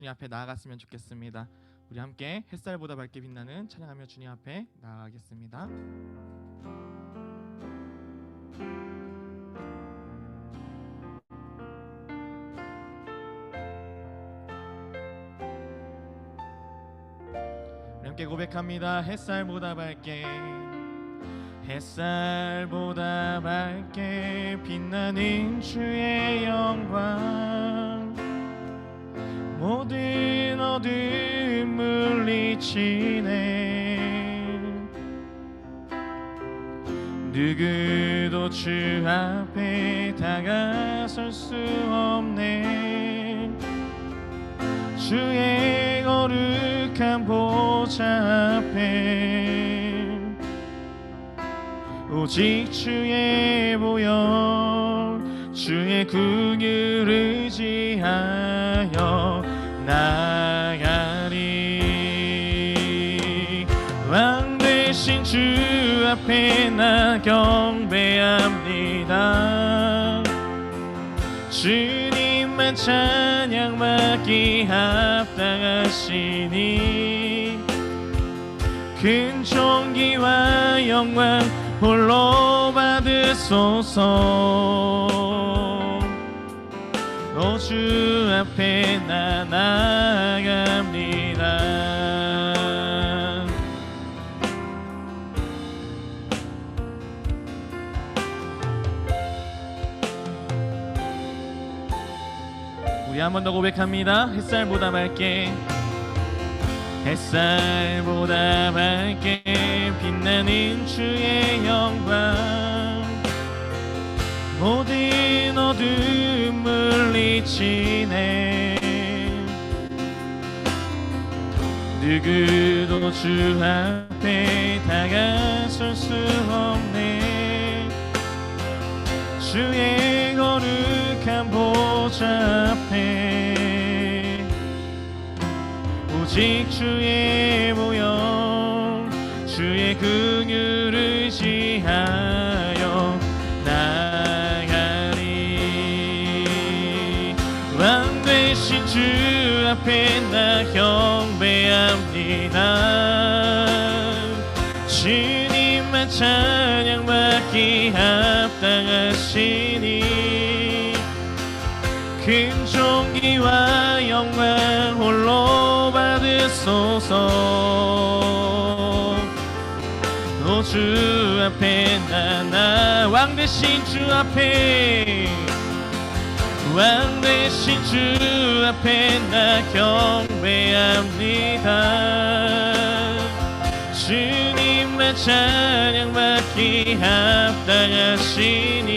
주님 앞에 나아갔으면 좋겠습니다. 우리 함께 햇살보다 밝게 빛나는 찬양하며 주님 앞에 나아가겠습니다. 우리 함께 고백합니다. 햇살보다 밝게, 햇살보다 밝게 빛나는 주의 영광, 모든 어둠 물리치네. 누구도 주 앞에 다가설 수 없네. 주의 거룩한 보좌 앞에 오직 주의 보혈, 주의 긍휼을 의지하여 나아가리. 왕 되신 주 앞에 나 경배합니다. 주님만 찬양받기 합당하시니 큰 존귀와 영광 홀로 받으소서. 오 주 앞에 나 나아갑니다. 우리 한 번 더 고백합니다. 햇살보다 밝게, 햇살보다 밝게 빛나는 주의 영광, 모든 어둠 물리치네. 누구도 주 앞에 다가설 수 없네. 주의 거룩한 보좌 앞에 오직 주의 보혈, 주의 긍휼을 의지하여 나아가리. 왕 되신 주 앞에 나 경배합니다. 주님만 찬양받기 합당하시니 큰 존귀와 영광 홀로 받으소서. 오 주 앞에 나 왕 되신 주 앞에, 왕 되신 주 앞에 나 경배합니다. 주님만 찬양받기 합당하시니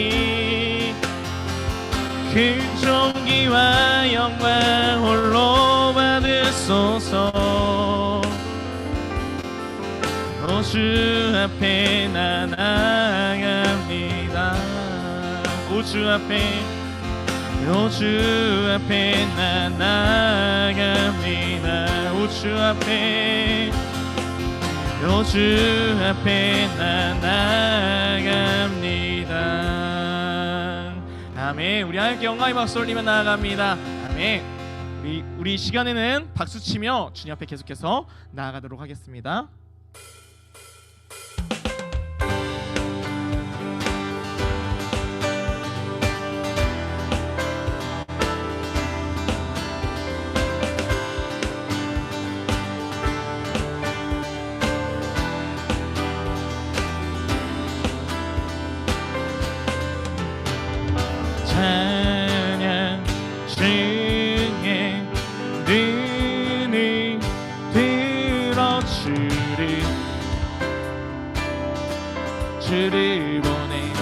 큰 존귀와 영광 홀로 받으소서. 오 주 앞에 나 나아갑니다. 오 주 앞에, 오 주 앞에 나 나아갑니다. 오 주 앞에, 오 주 앞에 나 나아갑니다. 아멘. 우리 함께 영광의 박수 올리며 나아갑니다. 아멘. 우리 시간에는 박수 치며 주님 앞에 계속해서 나아가도록 하겠습니다. 찬양 중에 눈을 들어주리. 주를 보내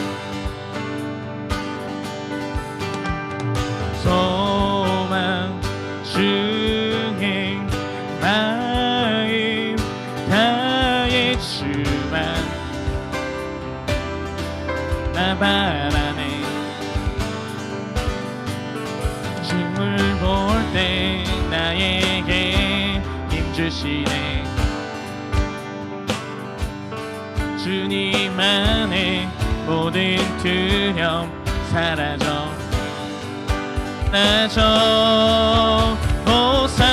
소망 중에 마음 다해 주만 나 바라네. 주님을 볼 때 나에게 힘주시네. 주님 안에 모든 두려움 사라져 나죠. 호사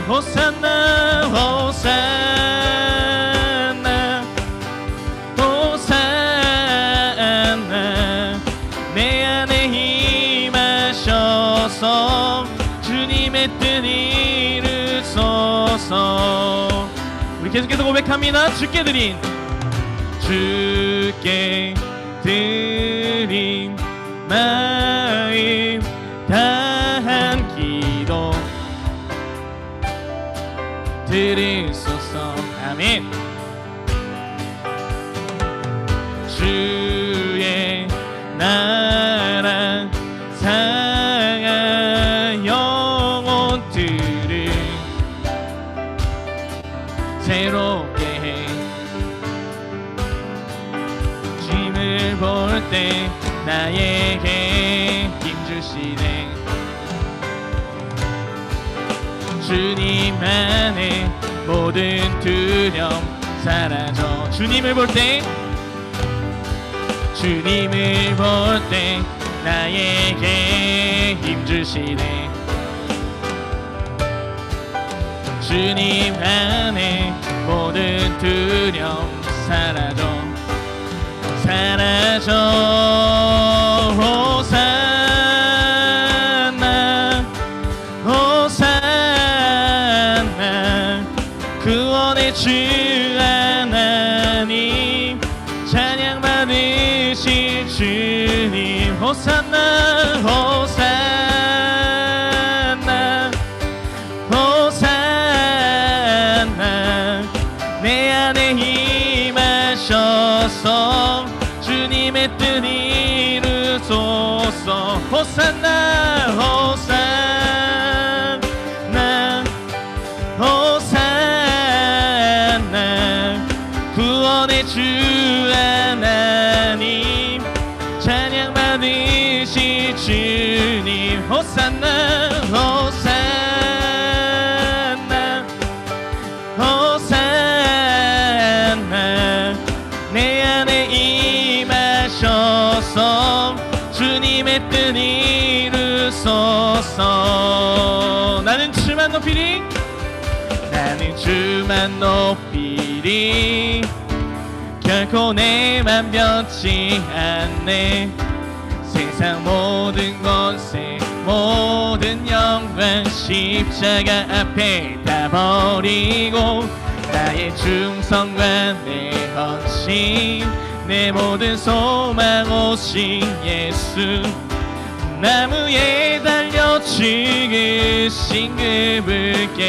호산나 호산나 호산나 내 안에 임하셔서 주님의 뜻 이루소서. 우리 계속해서 고백합니다. 주께 드린 마음 다한 기도 들으소서. 아멘. 주의 나라 상한 영혼들을 새롭게 해. 주님을 볼 때 나에게 힘주시네. 주님 안에 모든 두려움 사라져. 주님을 볼 때 주님을 볼 때 나에게 힘주시네. 주님 안에 모든 두려움 사라져 사라져. 호산나 호산나 구원의 주 하나님 찬양 받으실 주님. 호산나 호산나 호산나 내 안에 임하셔서 주님의 뜻 이루소서. 호산나 호산나 호산나 구원의 주 하나님 찬양 받으실 주님. 호산나 호산나 호산나 내 안에 임하셔서 주님의 뜻 이루소서. 나는 주만 높이리 나는 주만 높이리 결코 내 맘 변치 않네. 세상 모든 것에 모든 영광 십자가 앞에 다 버리고 나의 충성과 내 헌신 내 모든 소망 오신 예수 나무에 달려 죽으신 그분께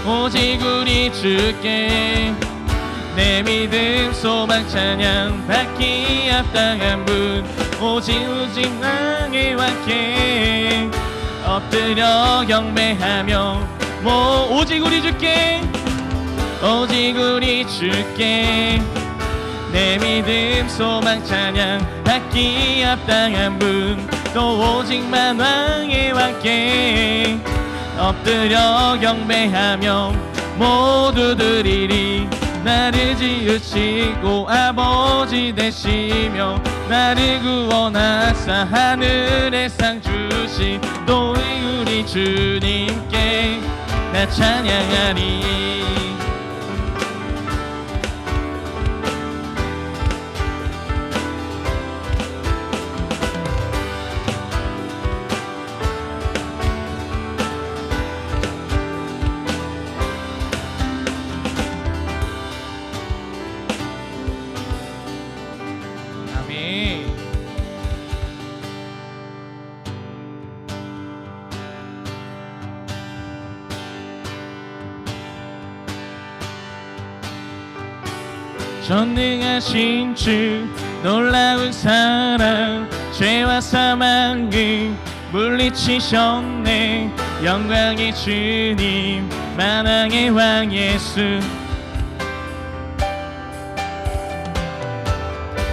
오직 우리 주께 내 믿음 소망 찬양 받기 합당한 분 오직 나의 왕께 엎드려 경배하며 오직 우리 주께 오직 우리 주께 내 믿음 소망 찬양 받기 합당한 분 또 오직만 왕의 왕께 엎드려 경배하며 모두 드리리. 나를 지으시고 아버지 되시며 나를 구원하사 하늘의 상 주신 또 우리 주님께 나 찬양하리. 전능하신 주 놀라운 사랑 죄와 사망을 물리치셨네. 영광의 주님 만왕의 왕 예수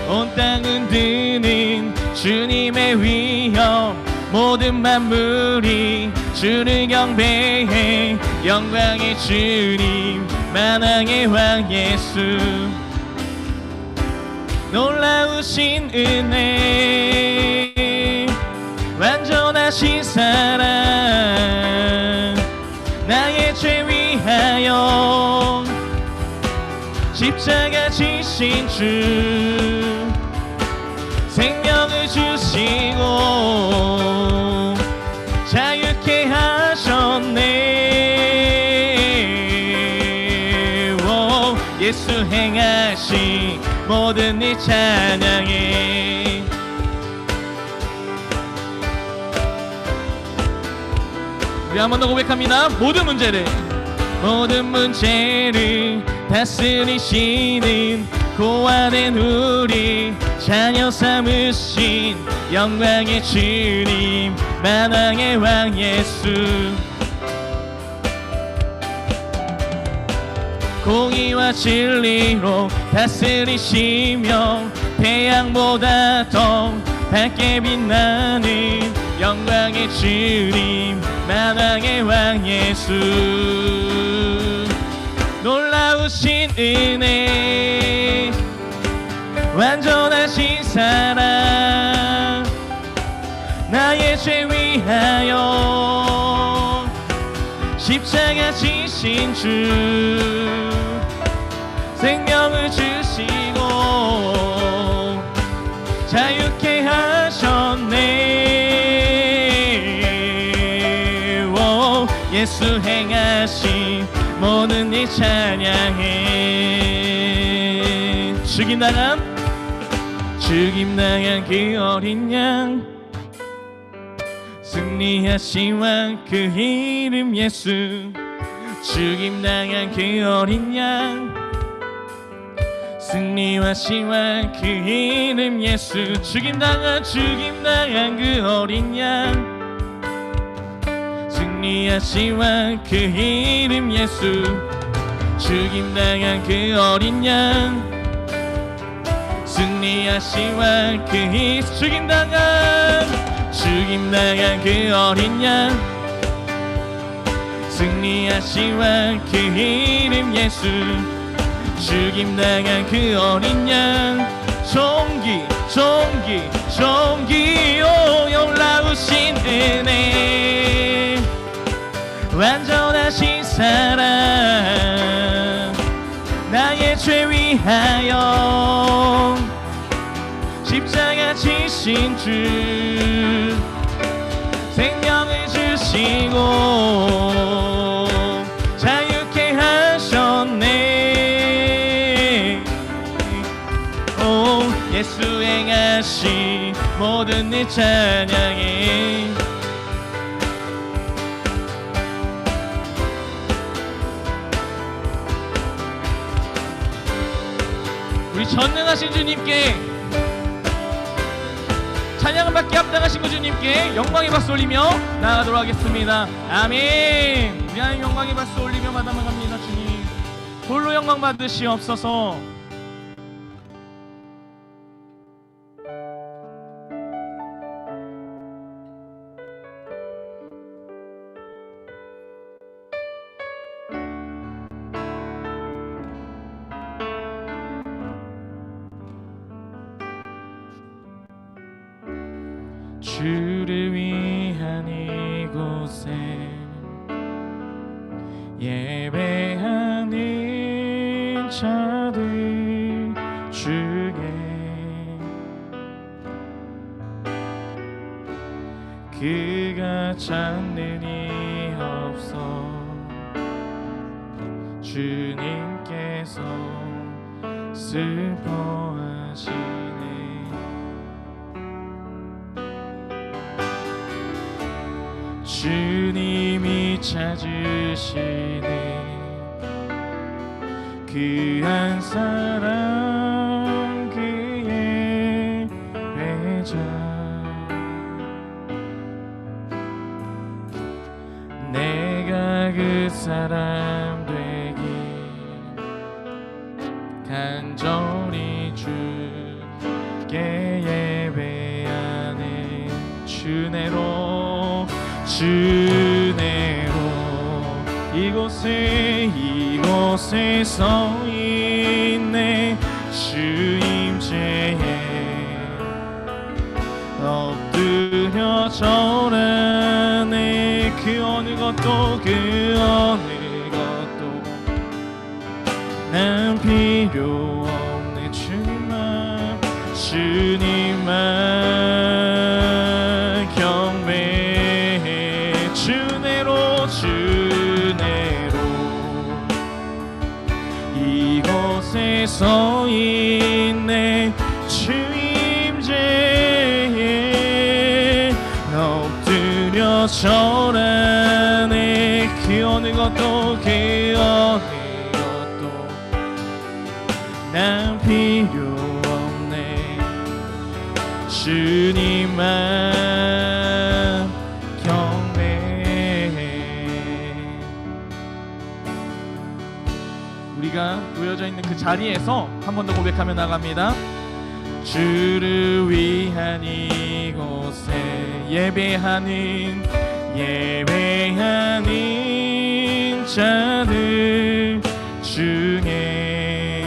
온 땅은 드는 주님의 위엄 모든 만물이 주를 경배해. 영광의 주님 만왕의 왕 예수 놀라우신 은혜 완전한 완전하신 사랑 나의 죄 위하여 십자가 지신 주 생명을 주시고 자유케 하셨네. 오, 예수 행하신 모든 일 찬양해. 우리 한 번 더 고백합니다. 모든 문제를 다스리시는 고아된 우리 자녀 삼으신 영광의 주님 만왕의 왕 예수. 공의와 진리로 다스리시며 태양보다 더 밝게 빛나는 영광의 주님 만왕의 왕 예수. 놀라우신 은혜 완전하신 사랑 나의 죄 위하여 십자가 지신 주 생명을 주시고 자유케 하셨네. 오, 예수 행하신 모든 일 찬양해. 죽임당한 그 어린 양 승리하신 왕 그 이름 예수. 죽임당한 그 어린 양 승리하신 왕 그 이름 예수. 죽임당한 그 어린 양 승리하신 왕 그 이름 예수. 죽임당한 그 어린 양 승리하신 왕 그 이름. 죽임당한 그 어린 양 승리하신 왕 그 이름 예수. 죽임당한 그 어린 양 종기 오 놀라우신 은혜 완전하신 사랑 나의 죄 위하여 십자가 지신 주 생명을 주시고 자유케 하셨네. 오, 예수 행하신 모든 일 찬양해. 우리 전능하신 주님께 찬양을 받게 합당하신 그 주님께 영광의 박수 올리며 나아가도록 하겠습니다. 아멘. 우리 하나님 영광의 박수 올리며 마담아갑니다. 주님 홀로 영광 받으시옵소서. 주를 위한 이곳에 예배하는 자들 중에 그가 찾는 이 없어 주님께서 슬퍼하시네. 주님이 찾으시네 그 한 사람 그의 배자. 내가 그 사람 되길 간절히 주께 예배하네. 주내로 이곳에 서 있네. 주 임재에 엎드려 절하 것도 그 어느 것도 난 필요 없네. 주님만 경배해. 주내로 이곳에 서 있네. 주 임재에 엎드려 절하네. 그 어느 것도 그 어느 것도 난 필요 없네. 주님만 경배해. 우리가 놓여져 있는 그 자리에서 한 번 더 고백하며 나갑니다. 주를 위한 이곳에 예배하는 자들 중에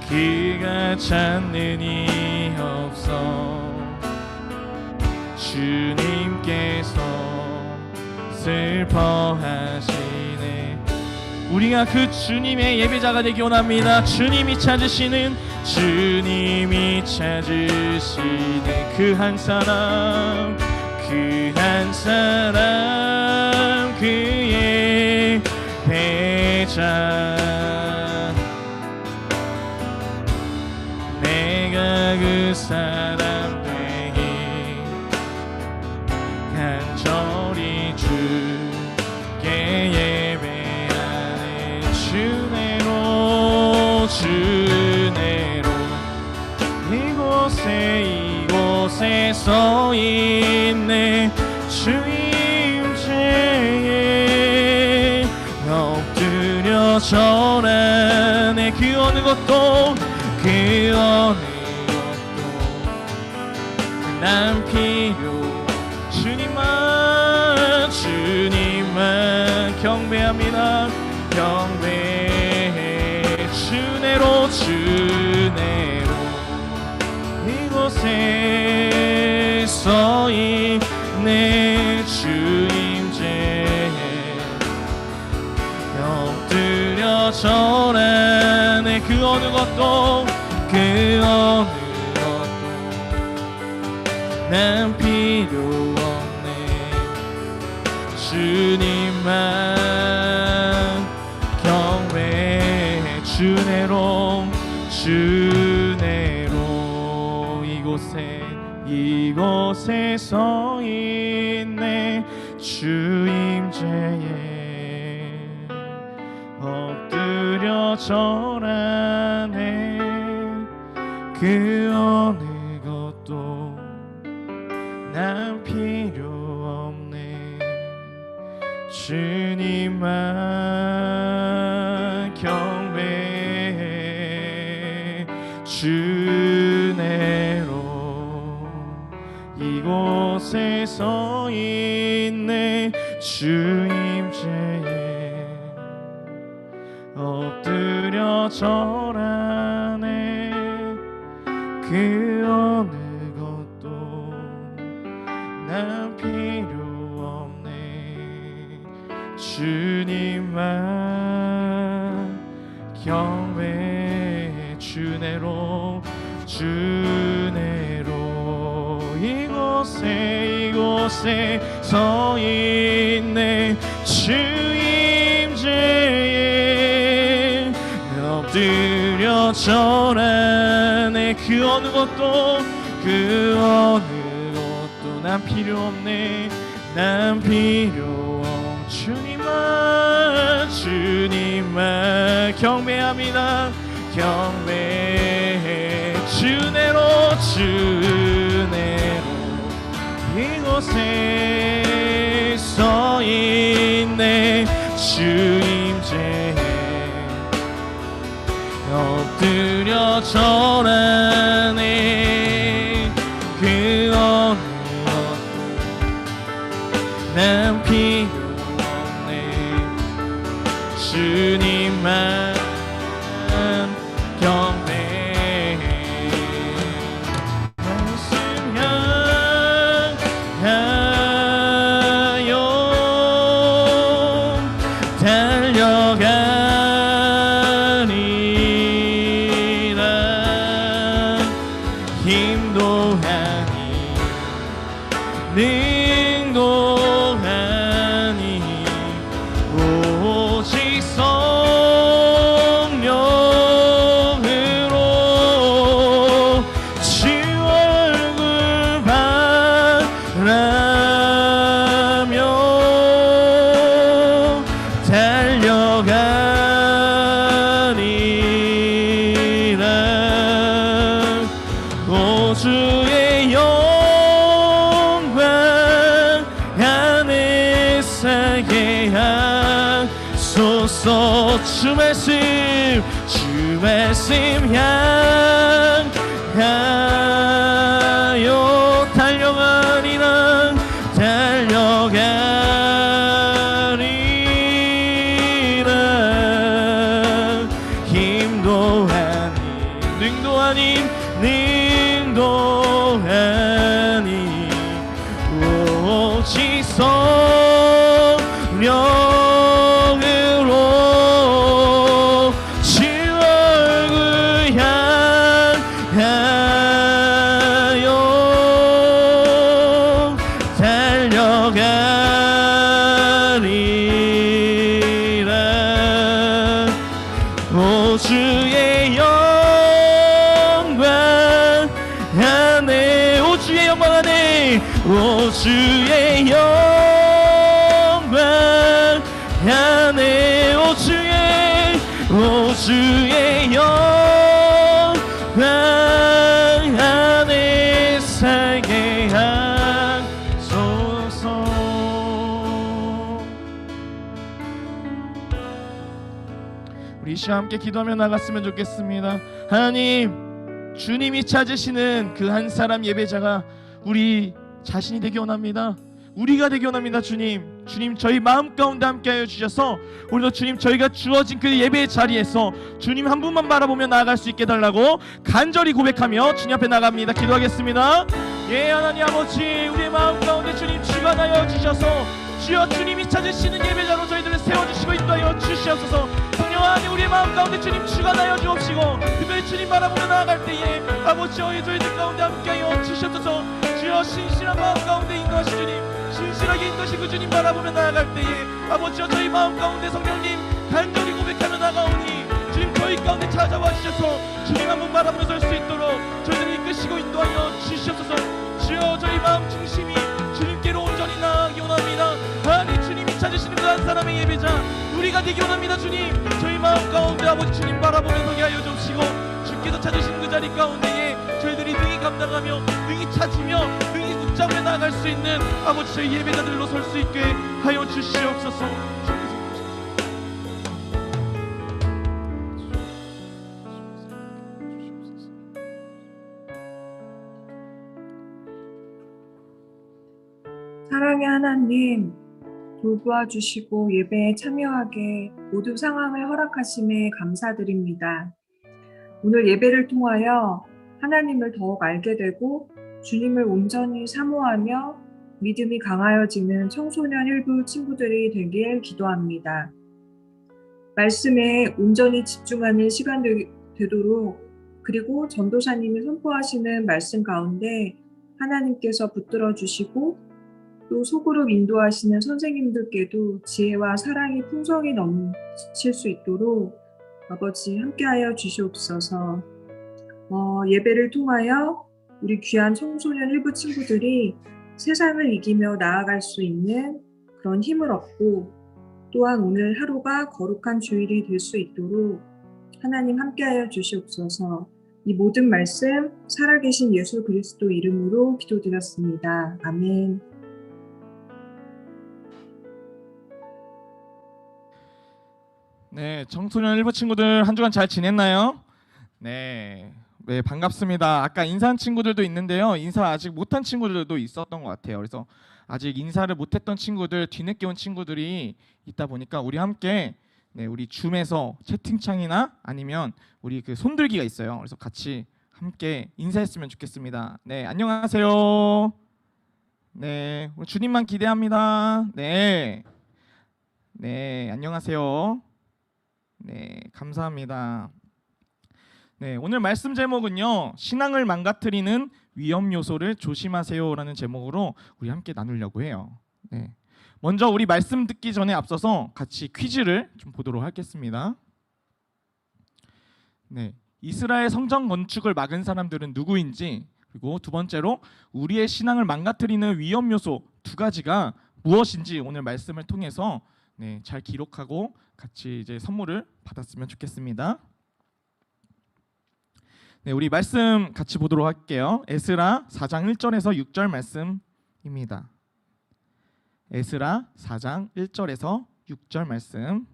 그가 찾는 이 없어. 주님께서 슬퍼하시네. 우리가 그 주님의 예배자가 되기 원합니다. 주님이 찾으시는 그 한 사람 그의 배자. 내가 그 사람 되기 간절히 주께 예배하네. 주내로 이곳에 서 있네. 주 임재에 엎드려 절하네. 그 어느 것도 난 필요. 주님만 경배합니다. 경배해. 주내로 이곳에 서 있네. 주 임재에 엎드려 절하네. 그 어느 것도 난 필요 없네. 주님만 경배해. 주내로 이곳에 서 있네. 주 임재에 엎드려 절하네. 그 어느 것도 난 필요 없네. 주님만 경배해. 주내로 이곳에 서 있네. 주 임재에 엎드려 절하네. 그 어느 것도 난 필요 없네. 주님만 경배해. 주내로 이곳에 서 있네. 주 임재에 엎드려 절하네. 그 어느 것도 난 필요 없네. 난 필요 없. 주님만 경배합니다. 경배해. 주내로 이곳에 서 있네. 주 임재에 엎드려 절하네. 그 어느 것도 난 필요 없네. 주님만 경배해. 말씀 향하네. 능동하니 오직 성령으로 주 얼굴 바라며 달려가리라. 오 주의 영광 안에 살게 하소서. 주 말씀 향하여 달려가리라. 힘도 아닌 능도 아닌 오직 성령으로 주 얼굴 향하여 달려가리라. 오 주의 영광 안에 오 주의 영광 안에 오 주의 영광 안에 오 주의 영광 안에 살게 하소서. 우리 이 시간 함께 기도하며 나갔으면 좋겠습니다. 하나님, 주님이 찾으시는 그 한 사람 예배자가 우리 자신이 되기 원합니다. 우리가 되기 원합니다. 주님 저희 마음 가운데 함께하여 주셔서 오늘도 주님 저희가 주어진 그 예배의 자리에서 주님 한 분만 바라보며 나아갈 수 있게 해달라고 간절히 고백하며 주님 앞에 나갑니다. 기도하겠습니다. 예, 하나님 아버지, 우리의 마음 가운데 주님 주관하여 주셔서 주여 주님이 찾으시는 예배자로 저희들을 세워주시고 인도하여 주시옵소서. 성령 하나님, 우리의 마음 가운데 주님 주관하여 주옵시고 특별히 주님 바라보며 나아갈 때에 아버지여 저희들 가운데 함께하여 주시옵소서. 주여 신실한 마음 가운데 인도하시 주님, 신실하게 인도하시고 주님 바라보며 나아갈 때에 아버지여 저희 마음 가운데 성령님 간절히 고백하며 나가오니 주님 저희 가운데 찾아와 주셔서 주님 한 분 바라보며 설 수 있도록 저희들을 이끄시고 인도하여 주시옵소서. 주여 저희 마음 중심이 주님께로 온전히 나아가기 원합니다. 하나님, 주님이 찾으시는 그 한 사람의 예배자 우리가 되기 원합니다. 주님 저희 마음 가운데 아버지 주님 바라보며 서게 하여 주시고 주께서 찾으시는 그 자리 가운데에 저희들이 능히 감당하며 능히 찾으며 능히 붙잡아 나아갈 수 있는 아버지 저희 예배자들로 설 수 있게 하여 주시옵소서. 사랑의 하나님, 돌보아주시고 예배에 참여하게 모든 상황을 허락하심에 감사드립니다. 오늘 예배를 통하여 하나님을 더욱 알게 되고 주님을 온전히 사모하며 믿음이 강하여지는 청소년 일부 친구들이 되길 기도합니다. 말씀에 온전히 집중하는 시간 되도록, 그리고 전도사님이 선포하시는 말씀 가운데 하나님께서 붙들어 주시고 또 소그룹 인도하시는 선생님들께도 지혜와 사랑이 풍성히 넘칠 수 있도록 아버지 함께하여 주시옵소서. 예배를 통하여 우리 귀한 청소년 일부 친구들이 세상을 이기며 나아갈 수 있는 그런 힘을 얻고 또한 오늘 하루가 거룩한 주일이 될 수 있도록 하나님 함께하여 주시옵소서. 이 모든 말씀 살아계신 예수 그리스도 이름으로 기도드렸습니다. 아멘. 네, 청소년 일부 친구들 한 주간 잘 지냈나요? 네, 반갑습니다. 아까 인사한 친구들도 있는데요, 인사 아직 못한 친구들도 있었던 것 같아요. 그래서 아직 인사를 못했던 친구들, 뒤늦게 온 친구들이 있다 보니까 우리 함께 우리 줌에서 채팅창이나 아니면 우리 그 손들기가 있어요. 그래서 같이 함께 인사했으면 좋겠습니다. 네, 안녕하세요. 네, 우리 주님만 기대합니다. 네, 안녕하세요. 네, 감사합니다. 네, 오늘 말씀 제목은요. 신앙을 망가뜨리는 위험 요소를 조심하세요라는 제목으로 우리 함께 나누려고 해요. 네. 먼저 우리 말씀 듣기 전에 앞서서 같이 퀴즈를 좀 보도록 하겠습니다. 네. 이스라엘 성전 건축을 막은 사람들은 누구인지, 그리고 두 번째로 우리의 신앙을 망가뜨리는 위험 요소 두 가지가 무엇인지 오늘 말씀을 통해서 네, 잘 기록하고 같이 이제 선물을 받았으면 좋겠습니다. 네, 우리 말씀 같이 보도록 할게요. 에스라 4장 1절에서 6절 말씀입니다. 에스라 4장 1절에서 6절 말씀.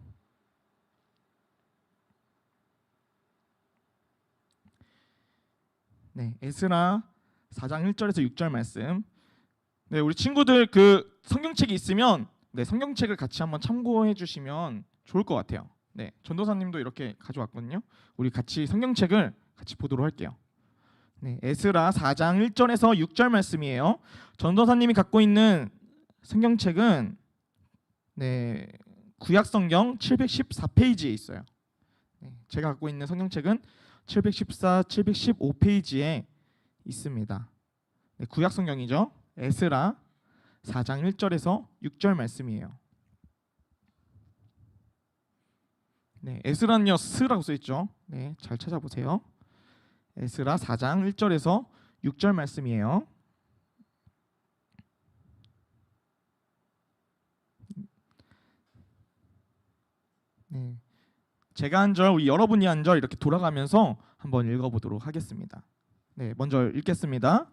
네, 에스라 4장 1절에서 6절 말씀. 네, 우리 친구들 그 성경책이 있으면 네, 성경책을 같이 한번 참고해 주시면 좋을 것 같아요. 네, 전도사님도 이렇게 가져왔거든요. 우리 같이 성경책을 같이 보도록 할게요. 네, 에스라 4장 1절에서 6절 말씀이에요. 전도사님이 갖고 있는 성경책은 네, 구약 성경 714페이지에 있어요. 네, 제가 갖고 있는 성경책은 714, 715페이지에 있습니다. 네, 구약 성경이죠. 에스라 4장 1절에서 6절 말씀이에요. 네, 에스라는요 스라고 써 있죠. 네, 잘 찾아보세요. 에스라 4장 1절에서 6절 말씀이에요. 네, 제가 한 절, 우리 여러분이 한 절 이렇게 돌아가면서 한번 읽어보도록 하겠습니다. 네, 먼저 읽겠습니다.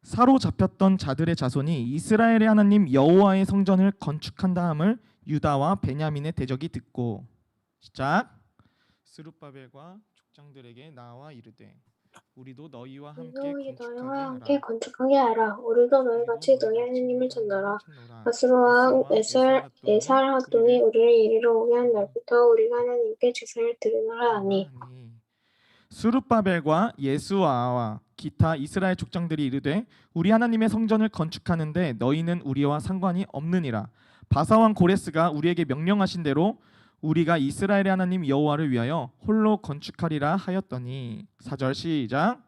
사로잡혔던 자들의 자손이 이스라엘의 하나님 여호와의 성전을 건축한 다음을 유다와 베냐민의 대적이 듣고 시작. 스룹바벨과 족장들에게 나와 이르되 우리도 너희와 함께 건축하게 하라. 우리도 너희 같이 너희 하나님을 찾노라. 바스로와 에살 학동이 우리를 이리로 오게 한 날부터 우리가 하나님께 제사를 드리노라 하니. 스룹바벨과 예수아와 기타 이스라엘 족장들이 이르되 우리 하나님의 성전을 건축하는데 너희는 우리와 상관이 없느니라. 바사왕 고레스가 우리에게 명령하신 대로 우리가 이스라엘의 하나님 여호와를 위하여 홀로 건축하리라 하였더니 4절 시작.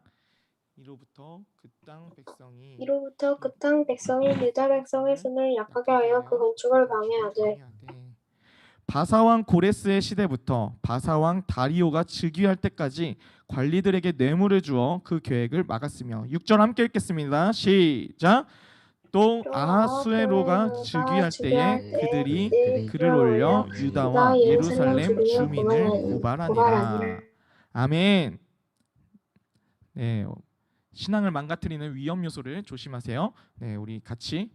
이로부터 그 땅 백성이 유다 백성의 손을 약하게 하여 그 건축을 방해하되 바사왕 고레스의 시대부터 바사왕 다리오가 즉위할 때까지 관리들에게 뇌물을 주어 그 계획을 막았으며 6절 함께 읽겠습니다. 시작. 또 아하수에로가 즉위할 때에 그들이 글을 올려 유다와 예루살렘 주민을 고발하니라. 아멘. 네, 신앙을 망가뜨리는 위험 요소를 조심하세요. 네, 우리 같이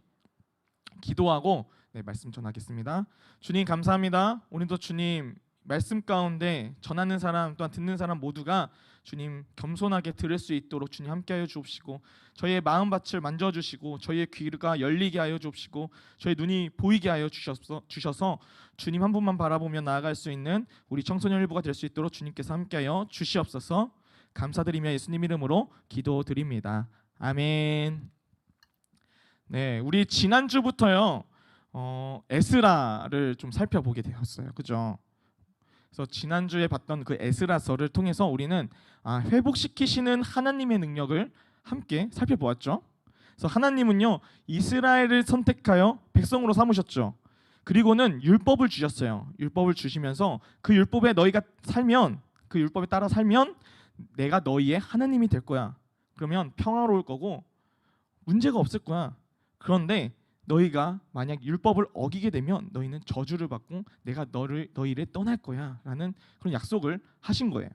기도하고 네, 말씀 전하겠습니다. 주님 감사합니다. 오늘도 주님 말씀 가운데 전하는 사람 또한 듣는 사람 모두가 주님 겸손하게 들을 수 있도록 주님 함께하여 주옵시고 저희의 마음밭을 만져주시고 저희의 귀가 열리게 하여 주옵시고 저희 눈이 보이게 하여 주셔서 주님 한 분만 바라보며 나아갈 수 있는 우리 청소년 일부가 될 수 있도록 주님께서 함께하여 주시옵소서. 감사드리며 예수님 이름으로 기도드립니다. 아멘. 네, 우리 지난주부터요 에스라를 좀 살펴보게 되었어요. 그죠? 그래서 지난주에 봤던 그 에스라서를 통해서 우리는 회복시키시는 하나님의 능력을 함께 살펴보았죠. 그래서 하나님은요 이스라엘을 선택하여 백성으로 삼으셨죠. 그리고는 율법을 주셨어요. 율법을 주시면서 그 율법에 너희가 살면 그 율법에 따라 살면 내가 너희의 하나님이 될 거야. 그러면 평화로울 거고 문제가 없을 거야. 그런데 너희가 만약 율법을 어기게 되면 너희는 저주를 받고 내가 너희를 떠날 거야 라는 그런 약속을 하신 거예요.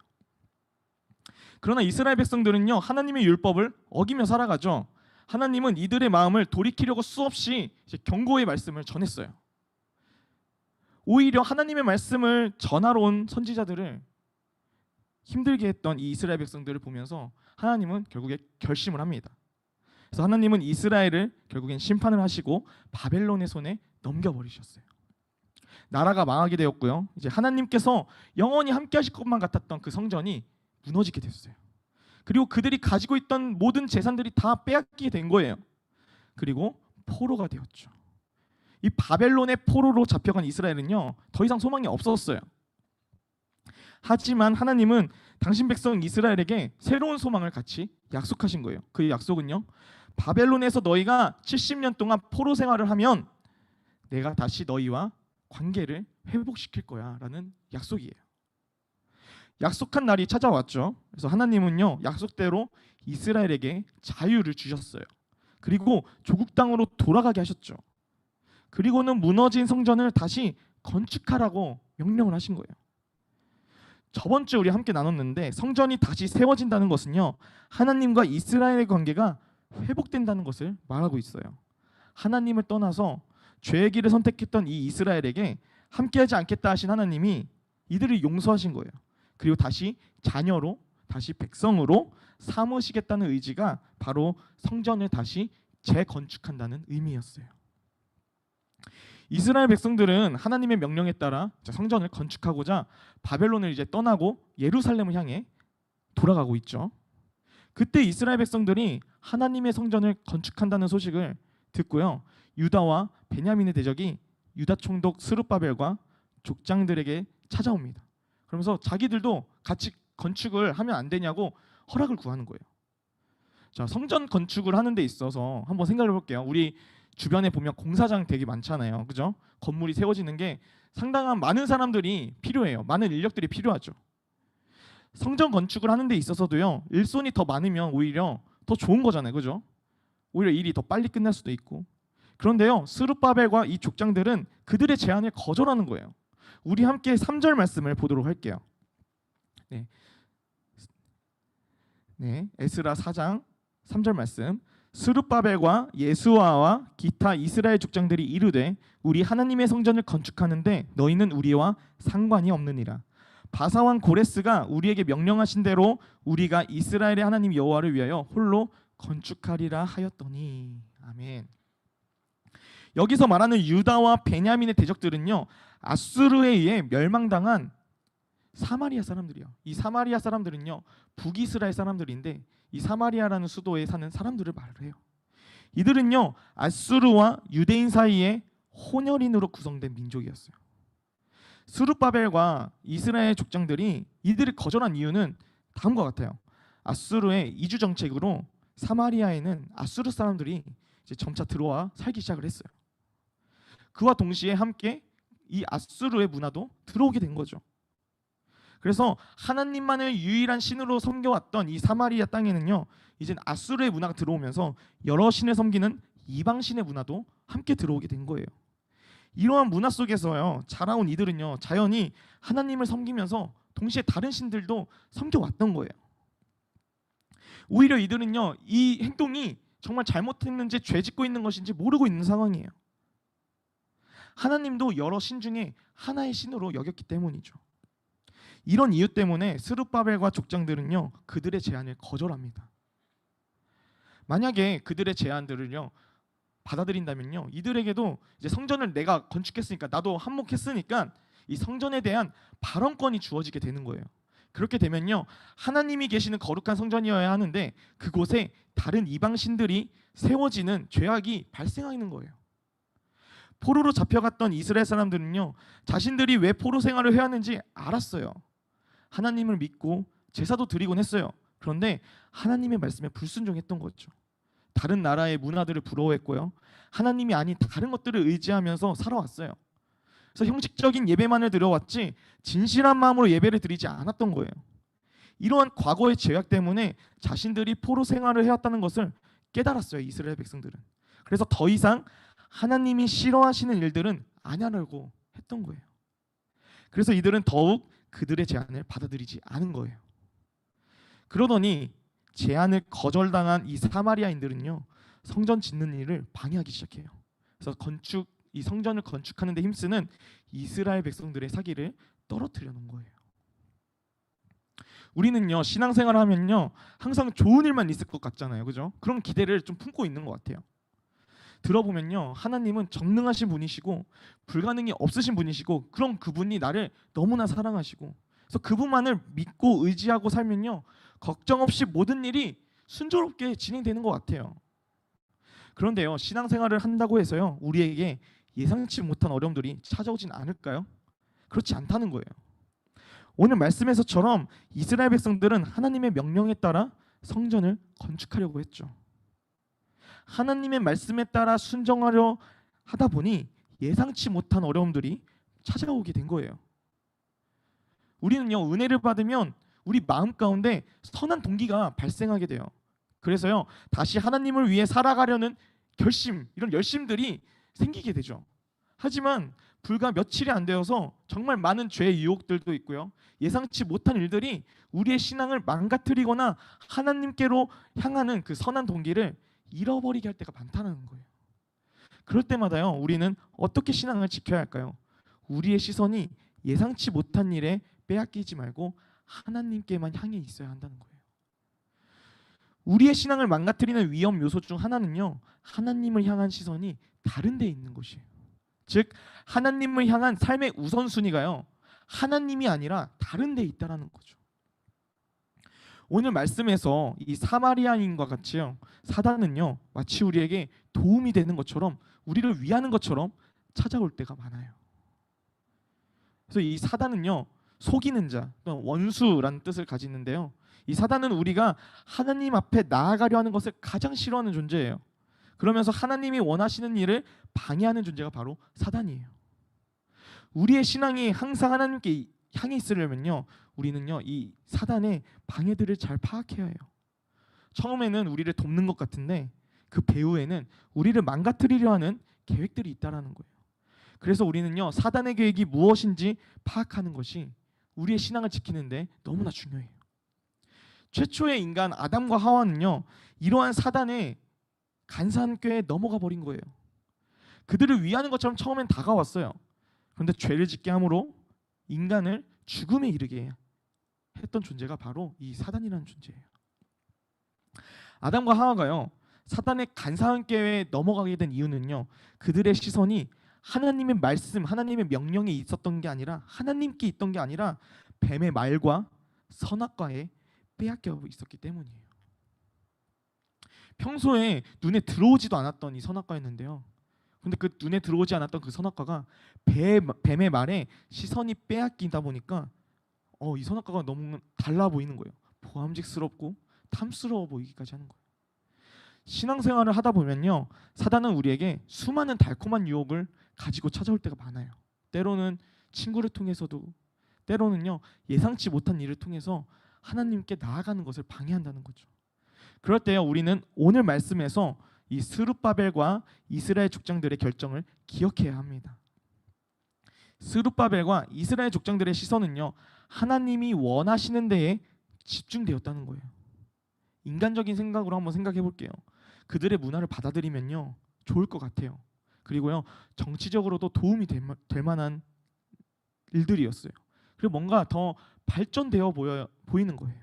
그러나 이스라엘 백성들은요 하나님의 율법을 어기며 살아가죠. 하나님은 이들의 마음을 돌이키려고 수없이 이제 경고의 말씀을 전했어요. 오히려 하나님의 말씀을 전하러 온 선지자들을 힘들게 했던 이 이스라엘 백성들을 보면서 하나님은 결국에 결심을 합니다. 그래서 하나님은 이스라엘을 결국엔 심판을 하시고 바벨론의 손에 넘겨버리셨어요. 나라가 망하게 되었고요. 이제 하나님께서 영원히 함께 하실 것만 같았던 그 성전이 무너지게 됐어요. 그리고 그들이 가지고 있던 모든 재산들이 다 빼앗기게 된 거예요. 그리고 포로가 되었죠. 이 바벨론의 포로로 잡혀간 이스라엘은요 더 이상 소망이 없었어요. 하지만 하나님은 당신 백성 이스라엘에게 새로운 소망을 같이 약속하신 거예요. 그 약속은요, 바벨론에서 너희가 70년 동안 포로 생활을 하면 내가 다시 너희와 관계를 회복시킬 거야 라는 약속이에요. 약속한 날이 찾아왔죠. 그래서 하나님은요, 약속대로 이스라엘에게 자유를 주셨어요. 그리고 조국 땅으로 돌아가게 하셨죠. 그리고는 무너진 성전을 다시 건축하라고 명령을 하신 거예요. 저번 주에 우리 함께 나눴는데, 성전이 다시 세워진다는 것은요, 하나님과 이스라엘의 관계가 회복된다는 것을 말하고 있어요. 하나님을 떠나서 죄의 길을 선택했던 이 이스라엘에게 함께하지 않겠다 하신 하나님이 이들을 용서하신 거예요. 그리고 다시 자녀로, 다시 백성으로 삼으시겠다는 의지가 바로 성전을 다시 재건축한다는 의미였어요. 이스라엘 백성들은 하나님의 명령에 따라 성전을 건축하고자 바벨론을 이제 떠나고 예루살렘을 향해 돌아가고 있죠. 그때 이스라엘 백성들이 하나님의 성전을 건축한다는 소식을 듣고요, 유다와 베냐민의 대적이 유다 총독 스룹바벨과 족장들에게 찾아옵니다. 그러면서 자기들도 같이 건축을 하면 안 되냐고 허락을 구하는 거예요. 자, 성전 건축을 하는 데 있어서 한번 생각해 볼게요. 우리 주변에 보면 공사장 되게 많잖아요. 그죠? 건물이 세워지는 게 상당한 많은 사람들이 필요해요. 많은 인력들이 필요하죠. 성전 건축을 하는 데 있어서도요, 일손이 더 많으면 오히려 더 좋은 거잖아요. 그죠? 오히려 일이 더 빨리 끝날 수도 있고. 그런데요, 스룹바벨과 이 족장들은 그들의 제안을 거절하는 거예요. 우리 함께 3절 말씀을 보도록 할게요. 에스라 4장 3절 말씀. 스룹바벨과 예수아와 기타 이스라엘 족장들이 이르되 우리 하나님의 성전을 건축하는데 너희는 우리와 상관이 없느니라. 바사왕 고레스가 우리에게 명령하신 대로 우리가 이스라엘의 하나님 여호와를 위하여 홀로 건축하리라 하였더니. 아멘. 여기서 말하는 유다와 베냐민의 대적들은요, 아수르에 의해 멸망당한 사마리아 사람들이요. 이 사마리아 사람들은요, 북이스라엘 사람들인데 이 사마리아라는 수도에 사는 사람들을 말을 해요. 이들은요, 아수르와 유대인 사이에 혼혈인으로 구성된 민족이었어요. 스룹바벨과 이스라엘 족장들이 이들을 거절한 이유는 다음과 같아요. 아수르의 이주 정책으로 사마리아에는 아수르 사람들이 이제 점차 들어와 살기 시작을 했어요. 그와 동시에 함께 이 아수르의 문화도 들어오게 된 거죠. 그래서 하나님만을 유일한 신으로 섬겨왔던 이 사마리아 땅에는요, 이젠 아수르의 문화가 들어오면서 여러 신을 섬기는 이방 신의 문화도 함께 들어오게 된 거예요. 이러한 문화 속에서요, 자라온 이들은요, 자연히 하나님을 섬기면서 동시에 다른 신들도 섬겨왔던 거예요. 오히려 이들은요, 이 행동이 정말 잘못했는지 죄 짓고 있는 것인지 모르고 있는 상황이에요. 하나님도 여러 신 중에 하나의 신으로 여겼기 때문이죠. 이런 이유 때문에 스룹바벨과 족장들은요, 그들의 제안을 거절합니다. 만약에 그들의 제안들을요 받아들인다면요, 이들에게도 이제 성전을 내가 건축했으니까, 나도 한몫했으니까 이 성전에 대한 발언권이 주어지게 되는 거예요. 그렇게 되면요, 하나님이 계시는 거룩한 성전이어야 하는데 그곳에 다른 이방 신들이 세워지는 죄악이 발생하는 거예요. 포로로 잡혀갔던 이스라엘 사람들은요, 자신들이 왜 포로 생활을 해야 하는지 알았어요. 하나님을 믿고 제사도 드리곤 했어요. 그런데 하나님의 말씀에 불순종했던 거죠. 다른 나라의 문화들을 부러워했고요, 하나님이 아닌 다른 것들을 의지하면서 살아왔어요. 그래서 형식적인 예배만을 드려왔지 진실한 마음으로 예배를 드리지 않았던 거예요. 이러한 과거의 죄악 때문에 자신들이 포로 생활을 해왔다는 것을 깨달았어요, 이스라엘 백성들은. 그래서 더 이상 하나님이 싫어하시는 일들은 안 하려고 했던 거예요. 그래서 이들은 더욱 그들의 제안을 받아들이지 않은 거예요. 그러더니 제안을 거절당한 이 사마리아인들은요, 성전 짓는 일을 방해하기 시작해요. 그래서 이 성전을 건축하는 데 힘쓰는 이스라엘 백성들의 사기를 떨어뜨려 놓은 거예요. 우리는요, 신앙생활을 하면요, 항상 좋은 일만 있을 것 같잖아요. 그죠? 그런 기대를 좀 품고 있는 것 같아요. 들어보면요, 하나님은 전능하신 분이시고 불가능이 없으신 분이시고, 그런 그분이 나를 너무나 사랑하시고, 그래서 그분만을 믿고 의지하고 살면요, 걱정 없이 모든 일이 순조롭게 진행되는 것 같아요. 그런데요, 신앙생활을 한다고 해서요, 우리에게 예상치 못한 어려움들이 찾아오진 않을까요? 그렇지 않다는 거예요. 오늘 말씀에서처럼 이스라엘 백성들은 하나님의 명령에 따라 성전을 건축하려고 했죠. 하나님의 말씀에 따라 순종하려 하다 보니 예상치 못한 어려움들이 찾아오게 된 거예요. 우리는요, 은혜를 받으면 우리 마음 가운데 선한 동기가 발생하게 돼요. 그래서요, 다시 하나님을 위해 살아가려는 결심, 이런 열심들이 생기게 되죠. 하지만 불과 며칠이 안 되어서 정말 많은 죄의 유혹들도 있고요, 예상치 못한 일들이 우리의 신앙을 망가뜨리거나 하나님께로 향하는 그 선한 동기를 잃어버리게 할 때가 많다는 거예요. 그럴 때마다요, 우리는 어떻게 신앙을 지켜야 할까요? 우리의 시선이 예상치 못한 일에 빼앗기지 말고 하나님께만 향해 있어야 한다는 거예요. 우리의 신앙을 망가뜨리는 위험 요소 중 하나는요, 하나님을 향한 시선이 다른 데 있는 것이에요. 즉, 하나님을 향한 삶의 우선순위가요, 하나님이 아니라 다른 데 있다라는 거죠. 오늘 말씀에서 이 사마리아인과 같이요, 사단은요, 마치 우리에게 도움이 되는 것처럼, 우리를 위하는 것처럼 찾아올 때가 많아요. 그래서 이 사단은요, 속이는 자, 또는 원수라는 뜻을 가지는데요, 이 사단은 우리가 하나님 앞에 나아가려 하는 것을 가장 싫어하는 존재예요. 그러면서 하나님이 원하시는 일을 방해하는 존재가 바로 사단이에요. 우리의 신앙이 항상 하나님께 향해 있으려면요, 우리는요, 이 사단의 방해들을 잘 파악해야 해요. 처음에는 우리를 돕는 것 같은데 그 배후에는 우리를 망가뜨리려 하는 계획들이 있다라는 거예요. 그래서 우리는요, 사단의 계획이 무엇인지 파악하는 것이 우리의 신앙을 지키는데 너무나 중요해요. 최초의 인간 아담과 하와는요, 이러한 사단의 간사한 꾀에 넘어가 버린 거예요. 그들을 위하는 것처럼 처음엔 다가왔어요. 그런데 죄를 짓게 함으로 인간을 죽음에 이르게 했던 존재가 바로 이 사단이라는 존재예요. 아담과 하와가요, 사단의 간사한 꾀에 넘어가게 된 이유는요, 그들의 시선이 하나님의 말씀, 하나님의 명령에 있었던 게 아니라, 하나님께 있던 게 아니라 뱀의 말과 선악과에 빼앗겨 있었기 때문이에요. 평소에 눈에 들어오지도 않았던 이 선악과였는데요, 근데 그 눈에 들어오지 않았던 그 선악과가 뱀의 말에 시선이 빼앗기다 보니까 이 선악과가 너무 달라 보이는 거예요. 보암직스럽고 탐스러워 보이기까지 하는 거예요. 신앙생활을 하다 보면요, 사단은 우리에게 수많은 달콤한 유혹을 가지고 찾아올 때가 많아요. 때로는 친구를 통해서도, 때로는요, 예상치 못한 일을 통해서 하나님께 나아가는 것을 방해한다는 거죠. 그럴 때요, 우리는 오늘 말씀에서 이 스룹바벨과 이스라엘 족장들의 결정을 기억해야 합니다. 스룹바벨과 이스라엘 족장들의 시선은요, 하나님이 원하시는 데에 집중되었다는 거예요. 인간적인 생각으로 한번 생각해 볼게요. 그들의 문화를 받아들이면요, 좋을 것 같아요. 그리고요, 정치적으로도 도움이 될 만한 일들이었어요. 그리고 뭔가 더 발전되어 보이는 거예요.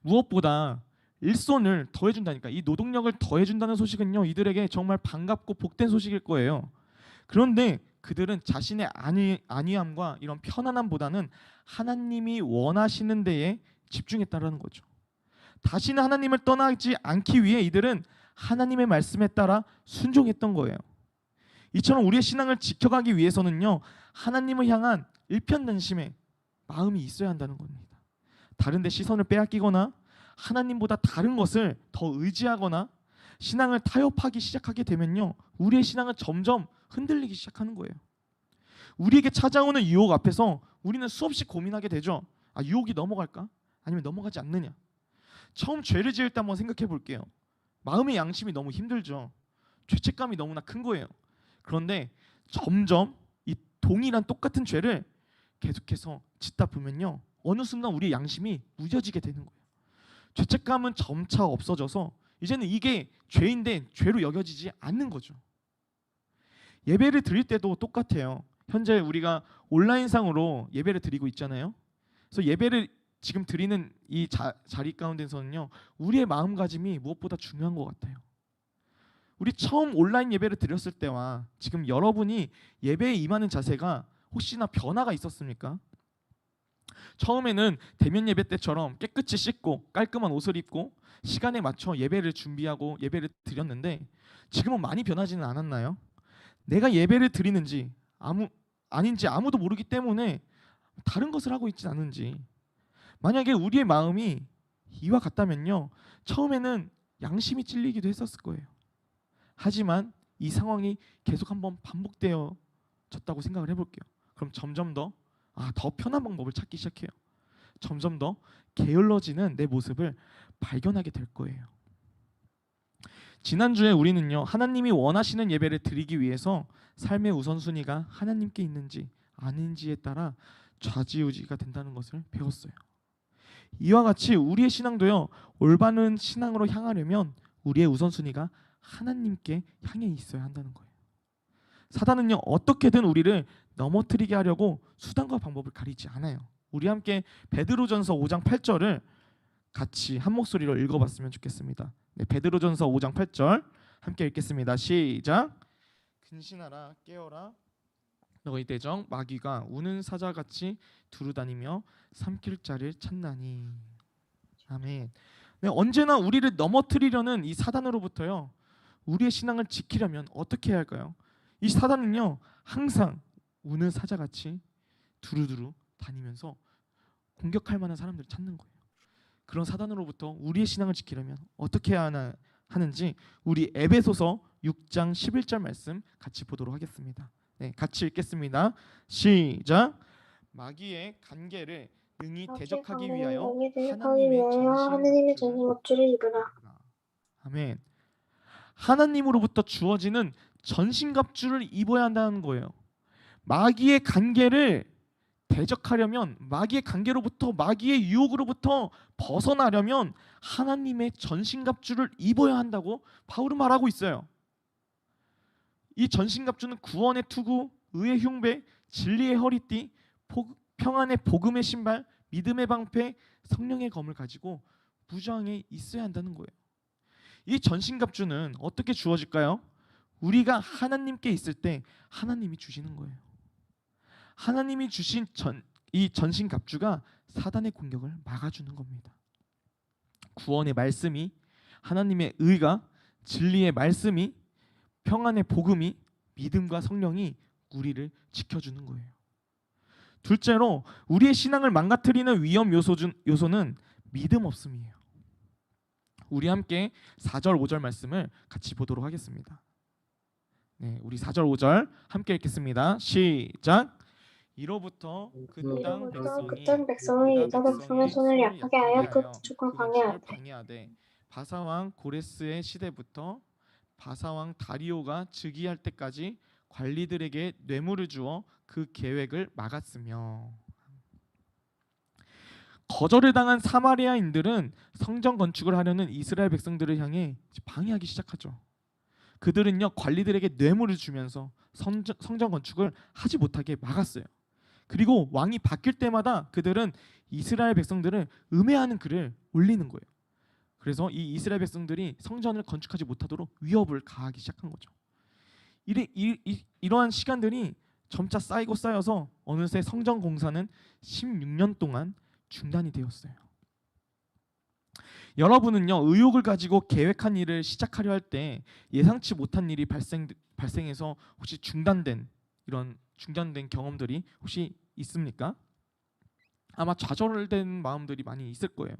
무엇보다 일손을 더해준다니까, 이 노동력을 더해준다는 소식은요, 이들에게 정말 반갑고 복된 소식일 거예요. 그런데 그들은 자신의 안위함과 이런 편안함보다는 하나님이 원하시는 데에 집중했다라는 거죠. 다시는 하나님을 떠나지 않기 위해 이들은 하나님의 말씀에 따라 순종했던 거예요. 이처럼 우리의 신앙을 지켜가기 위해서는요, 하나님을 향한 일편단심의 마음이 있어야 한다는 겁니다. 다른 데 시선을 빼앗기거나 하나님보다 다른 것을 더 의지하거나 신앙을 타협하기 시작하게 되면요, 우리의 신앙은 점점 흔들리기 시작하는 거예요. 우리에게 찾아오는 유혹 앞에서 우리는 수없이 고민하게 되죠. 유혹이 넘어갈까? 아니면 넘어가지 않느냐? 처음 죄를 지을 때 한번 생각해 볼게요. 마음의 양심이 너무 힘들죠. 죄책감이 너무나 큰 거예요. 그런데 점점 이 동일한 똑같은 죄를 계속해서 짓다 보면요, 어느 순간 우리의 양심이 무뎌지게 되는 거예요. 죄책감은 점차 없어져서 이제는 이게 죄인데 죄로 여겨지지 않는 거죠. 예배를 드릴 때도 똑같아요. 현재 우리가 온라인상으로 예배를 드리고 있잖아요. 그래서 예배를 지금 드리는 이 자리 가운데서는요, 우리의 마음가짐이 무엇보다 중요한 것 같아요. 우리 처음 온라인 예배를 드렸을 때와 지금 여러분이 예배에 임하는 자세가 혹시나 변화가 있었습니까? 처음에는 대면 예배 때처럼 깨끗이 씻고 깔끔한 옷을 입고 시간에 맞춰 예배를 준비하고 예배를 드렸는데 지금은 많이 변하지는 않았나요? 내가 예배를 드리는지 아닌지 아무도 모르기 때문에 다른 것을 하고 있지 않은지. 만약에 우리의 마음이 이와 같다면요, 처음에는 양심이 찔리기도 했었을 거예요. 하지만 이 상황이 계속 한번 반복되어졌다고 생각을 해볼게요. 그럼 점점 더 편한 방법을 찾기 시작해요. 점점 더 게을러지는 내 모습을 발견하게 될 거예요. 지난주에 우리는요, 하나님이 원하시는 예배를 드리기 위해서 삶의 우선순위가 하나님께 있는지 아닌지에 따라 좌지우지가 된다는 것을 배웠어요. 이와 같이 우리의 신앙도요, 올바른 신앙으로 향하려면 우리의 우선순위가 하나님께 향해 있어야 한다는 거예요. 사단은요, 어떻게든 우리를 넘어뜨리게 하려고 수단과 방법을 가리지 않아요. 우리 함께 베드로전서 5장 8절을 같이 한 목소리로 읽어봤으면 좋겠습니다. 네, 베드로전서 5장 8절 함께 읽겠습니다. 시작. 근신하라, 깨어라. 너희 대적 마귀가 우는 사자같이 두루다니며 삼킬 자를 찾나니. 아멘. 네, 언제나 우리를 넘어뜨리려는 이 사단으로부터요, 우리의 신앙을 지키려면 어떻게 해야 할까요? 이 사단은요, 항상 우는 사자같이 두루두루 다니면서 공격할 만한 사람들을 찾는 거예요. 그런 사단으로부터 우리의 신앙을 지키려면 어떻게 해야 하는지 우리 에베소서 6장 11절 말씀 같이 보도록 하겠습니다. 네, 같이 읽겠습니다. 시작. 마귀의 간계를 능히 대적하기 위하여 하나님의 전신갑주를 입으라. 아멘. 하나님으로부터 주어지는 전신갑주를 입어야 한다는 거예요. 마귀의 간계를 대적하려면, 마귀의 관계로부터, 마귀의 유혹으로부터 벗어나려면 하나님의 전신갑주를 입어야 한다고 바울은 말하고 있어요. 이 전신갑주는 구원의 투구, 의의 흉배, 진리의 허리띠, 평안의 복음의 신발, 믿음의 방패, 성령의 검을 가지고 무장해 있어야 한다는 거예요. 이 전신갑주는 어떻게 주어질까요? 우리가 하나님께 있을 때 하나님이 주시는 거예요. 하나님이 주신 이 전신갑주가 사단의 공격을 막아주는 겁니다. 구원의 말씀이, 하나님의 의가, 진리의 말씀이, 평안의 복음이, 믿음과 성령이 우리를 지켜주는 거예요. 둘째로 우리의 신앙을 망가뜨리는 위험 요소는 믿음 없음이에요. 우리 함께 4절 5절 말씀을 같이 보도록 하겠습니다. 네, 우리 4절 5절 함께 읽겠습니다. 시작. 이로부터 그 땅 백성이 유다 백성의 손을 약하게 하여 그 구축을 방해하되 바사왕 고레스의 시대부터 바사왕 다리오가 즉위할 때까지 관리들에게 뇌물을 주어 그 계획을 막았으며. 거절을 당한 사마리아인들은 성전 건축을 하려는 이스라엘 백성들을 향해 방해하기 시작하죠. 그들은요, 관리들에게 뇌물을 주면서 성전 건축을 하지 못하게 막았어요. 그리고 왕이 바뀔 때마다 그들은 이스라엘 백성들을 음해하는 글을 올리는 거예요. 그래서 이 이스라엘 백성들이 성전을 건축하지 못하도록 위협을 가하기 시작한 거죠. 이러한 시간들이 점차 쌓이고 쌓여서 어느새 성전 공사는 16년 동안 중단이 되었어요. 여러분은요, 의욕을 가지고 계획한 일을 시작하려 할 때 예상치 못한 일이 발생해서 혹시 중단된 경험들이 혹시 있습니까? 아마 좌절된 마음들이 많이 있을 거예요.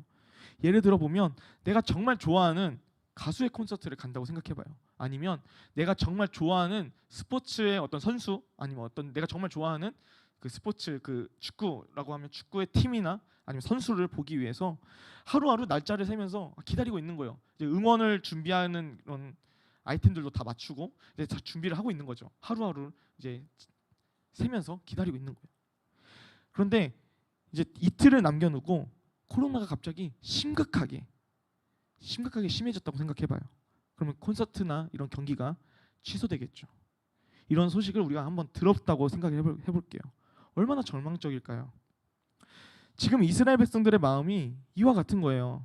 예를 들어 보면 내가 정말 좋아하는 가수의 콘서트를 간다고 생각해봐요. 아니면 내가 정말 좋아하는 스포츠의 어떤 선수, 아니면 어떤 내가 정말 좋아하는 그 스포츠, 그 축구라고 하면 축구의 팀이나 아니면 선수를 보기 위해서 하루하루 날짜를 세면서 기다리고 있는 거예요. 이제 응원을 준비하는 그런 아이템들도 다 맞추고 이제 다 준비를 하고 있는 거죠. 하루하루 이제 세면서 기다리고 있는 거예요. 그런데 이제 이틀을 남겨놓고 코로나가 갑자기 심각하게 심해졌다고 생각해봐요. 그러면 콘서트나 이런 경기가 취소되겠죠. 이런 소식을 우리가 한번 들었다고 생각해볼게요. 얼마나 절망적일까요? 지금 이스라엘 백성들의 마음이 이와 같은 거예요.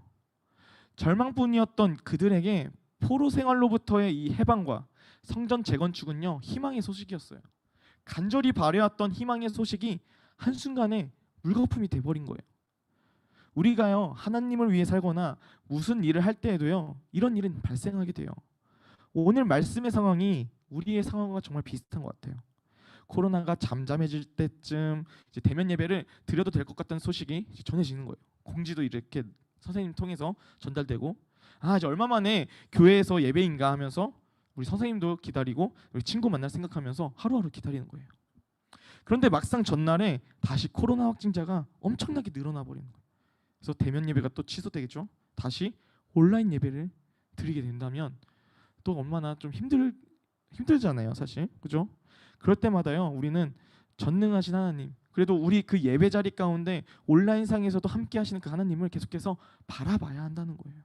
절망뿐이었던 그들에게 포로 생활로부터의 이 해방과 성전 재건축은요, 희망의 소식이었어요. 간절히 바래왔던 희망의 소식이 한순간에 물거품이 돼버린 거예요. 우리가요, 하나님을 위해 살거나 무슨 일을 할 때에도요, 이런 일은 발생하게 돼요. 오늘 말씀의 상황이 우리의 상황과 정말 비슷한 것 같아요. 코로나가 잠잠해질 때쯤 이제 대면 예배를 드려도 될 것 같다는 소식이 이제 전해지는 거예요. 공지도 이렇게 선생님 통해서 전달되고, 이제 얼마 만에 교회에서 예배인가 하면서 우리 선생님도 기다리고 우리 친구 만날 생각하면서 하루하루 기다리는 거예요. 그런데 막상 전날에 다시 코로나 확진자가 엄청나게 늘어나 버리는 거예요. 그래서 대면 예배가 또 취소되겠죠. 다시 온라인 예배를 드리게 된다면 또 얼마나 좀 힘들잖아요, 사실. 그죠? 그럴 때마다요, 우리는 전능하신 하나님, 그래도 우리 그 예배 자리 가운데 온라인상에서도 함께 하시는 그 하나님을 계속해서 바라봐야 한다는 거예요.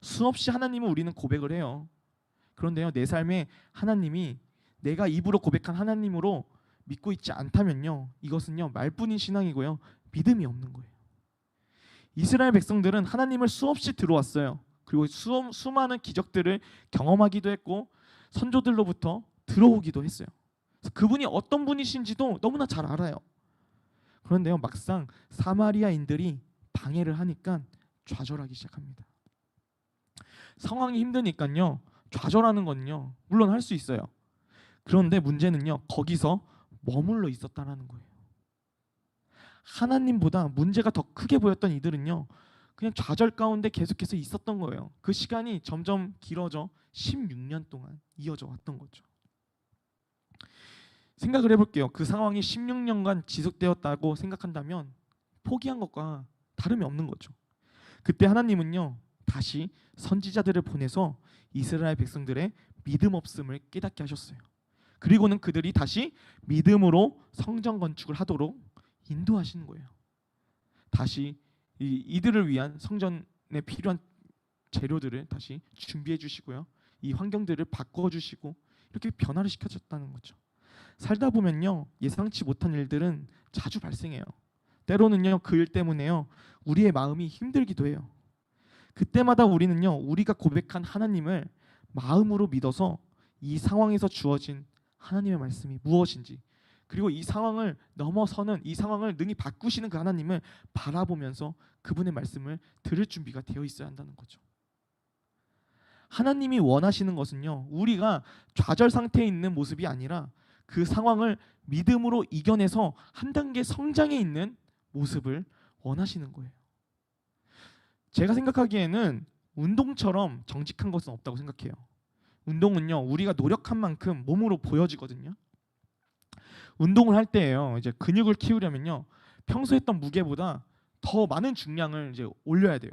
수없이 하나님을 우리는 고백을 해요. 그런데요, 내 삶에 하나님이 내가 입으로 고백한 하나님으로 믿고 있지 않다면요, 이것은요 말뿐인 신앙이고요, 믿음이 없는 거예요. 이스라엘 백성들은 하나님을 수없이 들어왔어요. 그리고 수많은 기적들을 경험하기도 했고 선조들로부터 들어오기도 했어요. 그래서 그분이 어떤 분이신지도 너무나 잘 알아요. 그런데요, 막상 사마리아인들이 방해를 하니까 좌절하기 시작합니다. 상황이 힘드니까요, 좌절하는 건요 물론 할 수 있어요. 그런데 문제는요, 거기서 머물러 있었다라는 거예요. 하나님보다 문제가 더 크게 보였던 이들은요, 그냥 좌절 가운데 계속해서 있었던 거예요. 그 시간이 점점 길어져 16년 동안 이어져 왔던 거죠. 생각을 해볼게요. 그 상황이 16년간 지속되었다고 생각한다면 포기한 것과 다름이 없는 거죠. 그때 하나님은요, 다시 선지자들을 보내서 이스라엘 백성들의 믿음 없음을 깨닫게 하셨어요. 그리고는 그들이 다시 믿음으로 성전 건축을 하도록 인도하시는 거예요. 다시 이들을 위한 성전에 필요한 재료들을 다시 준비해 주시고요, 이 환경들을 바꿔 주시고 이렇게 변화를 시켜줬다는 거죠. 살다 보면요, 예상치 못한 일들은 자주 발생해요. 때로는요, 그 일 때문에요 우리의 마음이 힘들기도 해요. 그때마다 우리는요, 우리가 고백한 하나님을 마음으로 믿어서 이 상황에서 주어진 하나님의 말씀이 무엇인지, 그리고 이 상황을 넘어서는, 이 상황을 능히 바꾸시는 그 하나님을 바라보면서 그분의 말씀을 들을 준비가 되어 있어야 한다는 거죠. 하나님이 원하시는 것은요, 우리가 좌절 상태에 있는 모습이 아니라 그 상황을 믿음으로 이겨내서 한 단계 성장해 있는 모습을 원하시는 거예요. 제가 생각하기에는 운동처럼 정직한 것은 없다고 생각해요. 운동은요, 우리가 노력한 만큼 몸으로 보여지거든요. 운동을 할 때예요, 이제 근육을 키우려면요, 평소 했던 무게보다 더 많은 중량을 이제 올려야 돼요.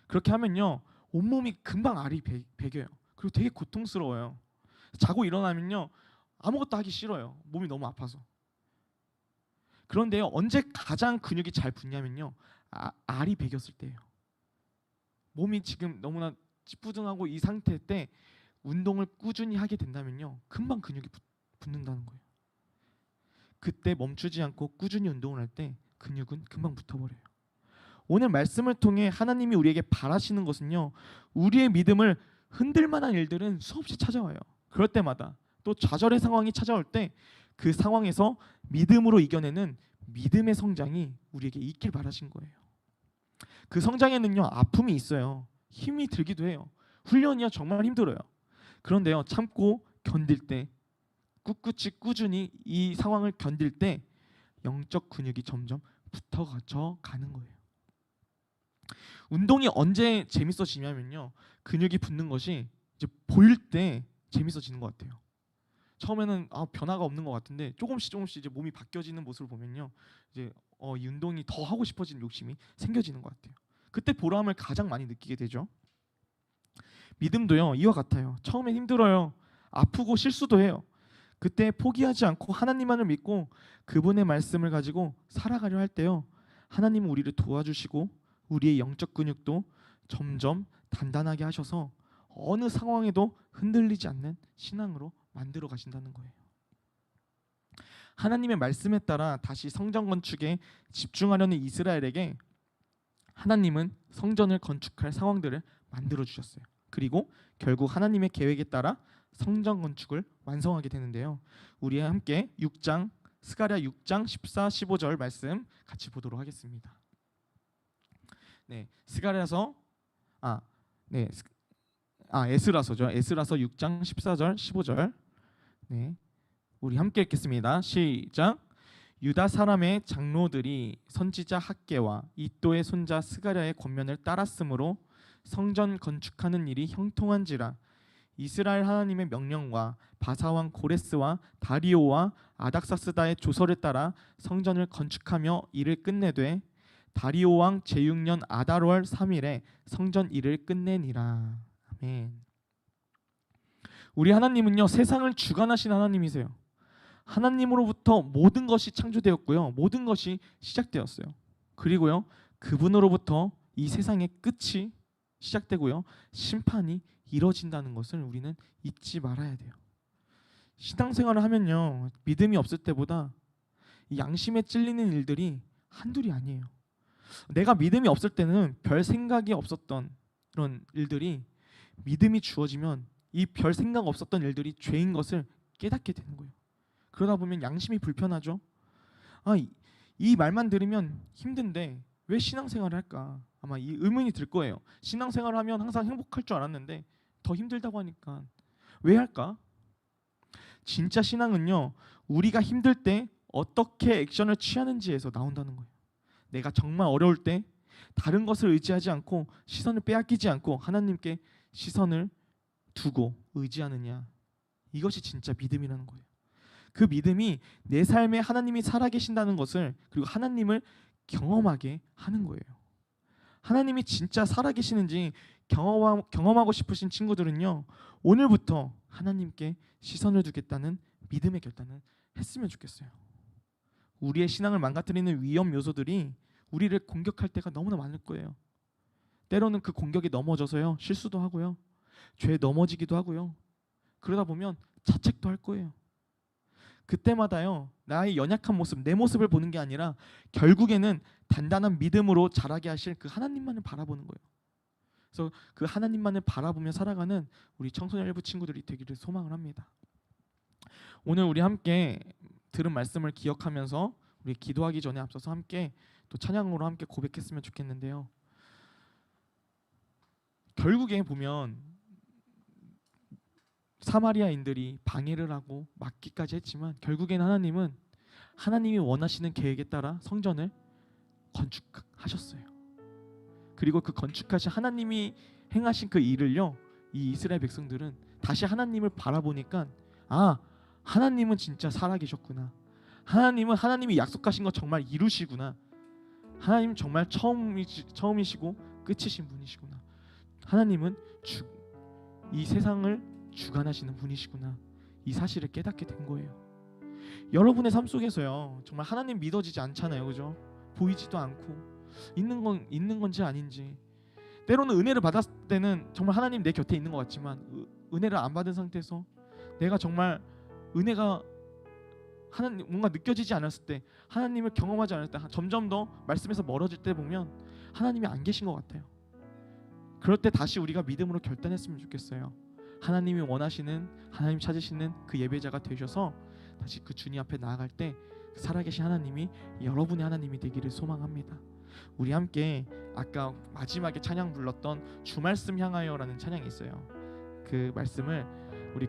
그렇게 하면요, 온몸이 금방 알이 배겨요. 그리고 되게 고통스러워요. 자고 일어나면요, 아무것도 하기 싫어요. 몸이 너무 아파서. 그런데요, 언제 가장 근육이 잘 붙냐면요, 알이 배겼을 때예요. 몸이 지금 너무나 찌뿌둥하고 이 상태 때 운동을 꾸준히 하게 된다면요, 금방 근육이 붙는다는 거예요. 그때 멈추지 않고 꾸준히 운동을 할 때 근육은 금방 붙어버려요. 오늘 말씀을 통해 하나님이 우리에게 바라시는 것은요, 우리의 믿음을 흔들 만한 일들은 수없이 찾아와요. 그럴 때마다 또 좌절의 상황이 찾아올 때 그 상황에서 믿음으로 이겨내는 믿음의 성장이 우리에게 있길 바라신 거예요. 그 성장에는요, 아픔이 있어요. 힘이 들기도 해요. 훈련이요, 정말 힘들어요. 그런데요, 참고 견딜 때, 꿋꿋이 꾸준히 이 상황을 견딜 때 영적 근육이 점점 붙어져 가는 거예요. 운동이 언제 재밌어지냐면요, 근육이 붙는 것이 이제 보일 때 재밌어지는 것 같아요. 처음에는 변화가 없는 것 같은데 조금씩 이제 몸이 바뀌어지는 모습을 보면요, 이제 이 운동이 더 하고 싶어지는 욕심이 생겨지는 것 같아요. 그때 보람을 가장 많이 느끼게 되죠. 믿음도요, 이와 같아요. 처음엔 힘들어요. 아프고 실수도 해요. 그때 포기하지 않고 하나님만을 믿고 그분의 말씀을 가지고 살아가려 할 때요, 하나님은 우리를 도와주시고 우리의 영적 근육도 점점 단단하게 하셔서 어느 상황에도 흔들리지 않는 신앙으로 만들어 가신다는 거예요. 하나님의 말씀에 따라 다시 성전 건축에 집중하려는 이스라엘에게 하나님은 성전을 건축할 상황들을 만들어 주셨어요. 그리고 결국 하나님의 계획에 따라 성전 건축을 완성하게 되는데요. 우리 함께 스가랴 6장 14, 15절 말씀 같이 보도록 하겠습니다. 네, 스가랴서 에스라서죠. 에스라서 6장 14절, 15절. 네, 우리 함께 읽겠습니다. 시작. 유다 사람의 장로들이 선지자 학개와 이또의 손자 스가랴의 권면을 따랐으므로 성전 건축하는 일이 형통한지라. 이스라엘 하나님의 명령과 바사왕 고레스와 다리오와 아닥사스다의 조서를 따라 성전을 건축하며 일을 끝내되 다리오 왕 제6년 아달월 3일에 성전 일을 끝내니라. 아멘. 우리 하나님은요, 세상을 주관하신 하나님이세요. 하나님으로부터 모든 것이 창조되었고요, 모든 것이 시작되었어요. 그리고요, 그분으로부터 이 세상의 끝이 시작되고요, 심판이 이뤄진다는 것을 우리는 잊지 말아야 돼요. 신앙생활을 하면요, 믿음이 없을 때보다 이 양심에 찔리는 일들이 한둘이 아니에요. 내가 믿음이 없을 때는 별 생각이 없었던 그런 일들이 믿음이 주어지면 이 별 생각 없었던 일들이 죄인 것을 깨닫게 되는 거예요. 그러다 보면 양심이 불편하죠. 이 말만 들으면 힘든데 왜 신앙생활을 할까? 아마 이 의문이 들 거예요. 신앙생활을 하면 항상 행복할 줄 알았는데 더 힘들다고 하니까 왜 할까? 진짜 신앙은요, 우리가 힘들 때 어떻게 액션을 취하는지에서 나온다는 거예요. 내가 정말 어려울 때 다른 것을 의지하지 않고 시선을 빼앗기지 않고 하나님께 시선을 두고 의지하느냐, 이것이 진짜 믿음이라는 거예요. 그 믿음이 내 삶에 하나님이 살아계신다는 것을, 그리고 하나님을 경험하게 하는 거예요. 하나님이 진짜 살아계시는지 경험하고 싶으신 친구들은요, 오늘부터 하나님께 시선을 두겠다는 믿음의 결단을 했으면 좋겠어요. 우리의 신앙을 망가뜨리는 위험 요소들이 우리를 공격할 때가 너무나 많을 거예요. 때로는 그 공격이 넘어져서요, 실수도 하고요, 죄에 넘어지기도 하고요, 그러다 보면 자책도 할 거예요. 그때마다요, 나의 연약한 모습, 내 모습을 보는 게 아니라 결국에는 단단한 믿음으로 자라게 하실 그 하나님만을 바라보는 거예요. 그래서 그 하나님만을 바라보며 살아가는 우리 청소년 일부 친구들이 되기를 소망을 합니다. 오늘 우리 함께 들은 말씀을 기억하면서 우리 기도하기 전에 앞서서 함께 또 찬양으로 함께 고백했으면 좋겠는데요. 결국에 보면 사마리아인들이 방해를 하고 막기까지 했지만 결국엔 하나님은 하나님이 원하시는 계획에 따라 성전을 건축하셨어요. 그리고 그 건축하신 하나님이 행하신 그 일을요, 이 이스라엘 백성들은 다시 하나님을 바라보니까 하나님은 진짜 살아계셨구나, 하나님은 하나님이 약속하신 거 정말 이루시구나, 하나님 정말 처음이시고 끝이신 분이시구나, 하나님은 이 세상을 주관하시는 분이시구나, 이 사실을 깨닫게 된 거예요. 여러분의 삶 속에서요, 정말 하나님 믿어지지 않잖아요, 그죠? 보이지도 않고 있는 건지 아닌지, 때로는 은혜를 받았을 때는 정말 하나님 내 곁에 있는 것 같지만 은혜를 안 받은 상태에서 내가 정말 은혜가 하나님 뭔가 느껴지지 않았을 때, 하나님을 경험하지 않을 때, 점점 더 말씀에서 멀어질 때 보면 하나님이 안 계신 것 같아요. 그럴 때 다시 우리가 믿음으로 결단했으면 좋겠어요. 하나님이 원하시는, 하나님 찾으시는 그 예배자가 되셔서 다시 그 주님 앞에 나아갈 때 살아계신 하나님이 여러분의 하나님이 되기를 소망합니다. 우리 함께 아까 마지막에 찬양 불렀던 주말씀 향하여라는 찬양이 있어요. 그 말씀을 우리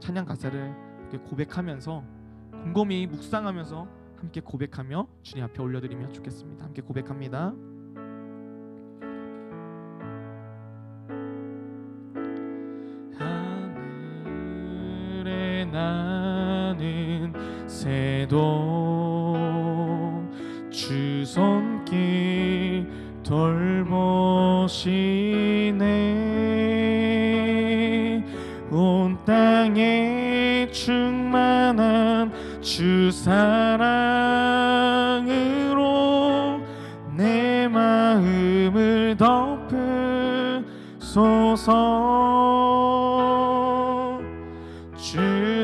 찬양 가사를 이렇게 고백하면서 곰곰이 묵상하면서 함께 고백하며 주님 앞에 올려드리면 좋겠습니다. 함께 고백합니다. 하늘에 나는 새도 주 손길 돌보시네. 온 땅에 충만한 주 사랑으로 내 마음을 덮으소서. 주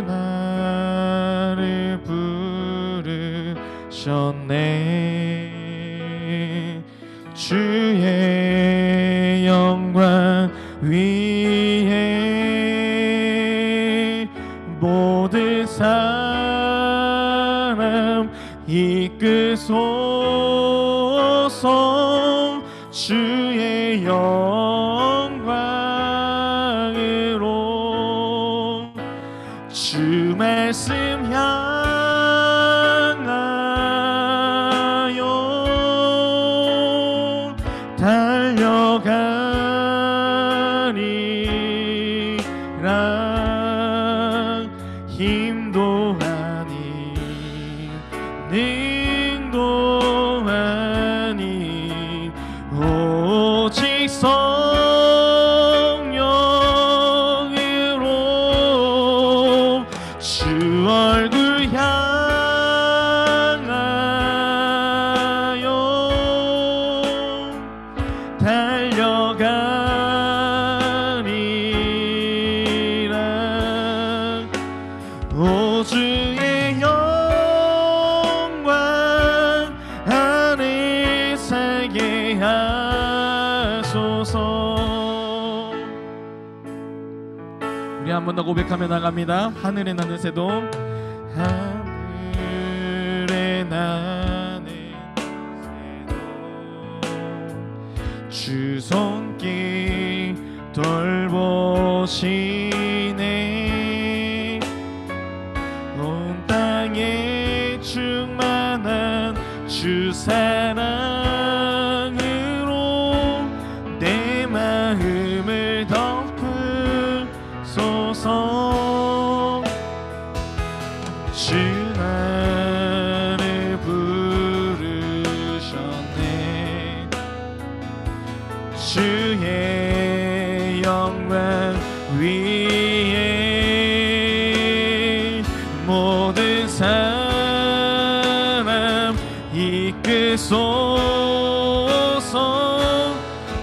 나를 부르셨네. 주의 영광 위에 모든 사람 이끄소서. 주의 영광으로 주 말씀 향하여 달려가리라. 힘도 아닌 능도 아닌 오직 성령으로 주 얼굴 향하여 달려가리라. 오 주의 영광 안에 살게 하소서. 우리 한 번 더 고백하며 나갑니다. 하늘에 나는 새도 하늘에 나는 새도 주 손길 돌보시네. 온 땅에 충만한 주 사랑으로 내 마음을 덮으소서. 주 나를 부르셨네. 주의 영광 위에 모든 사람 이끄소서.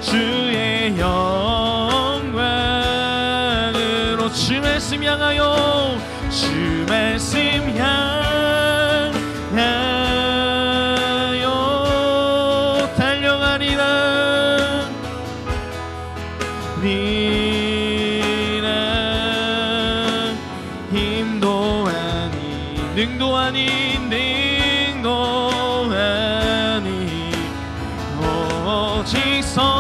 주의 영광으로 주 말씀 향하여 주 말씀 향하여 달려가리라. 힘도 아닌 능도 아닌 능도 아닌 오직 성령으로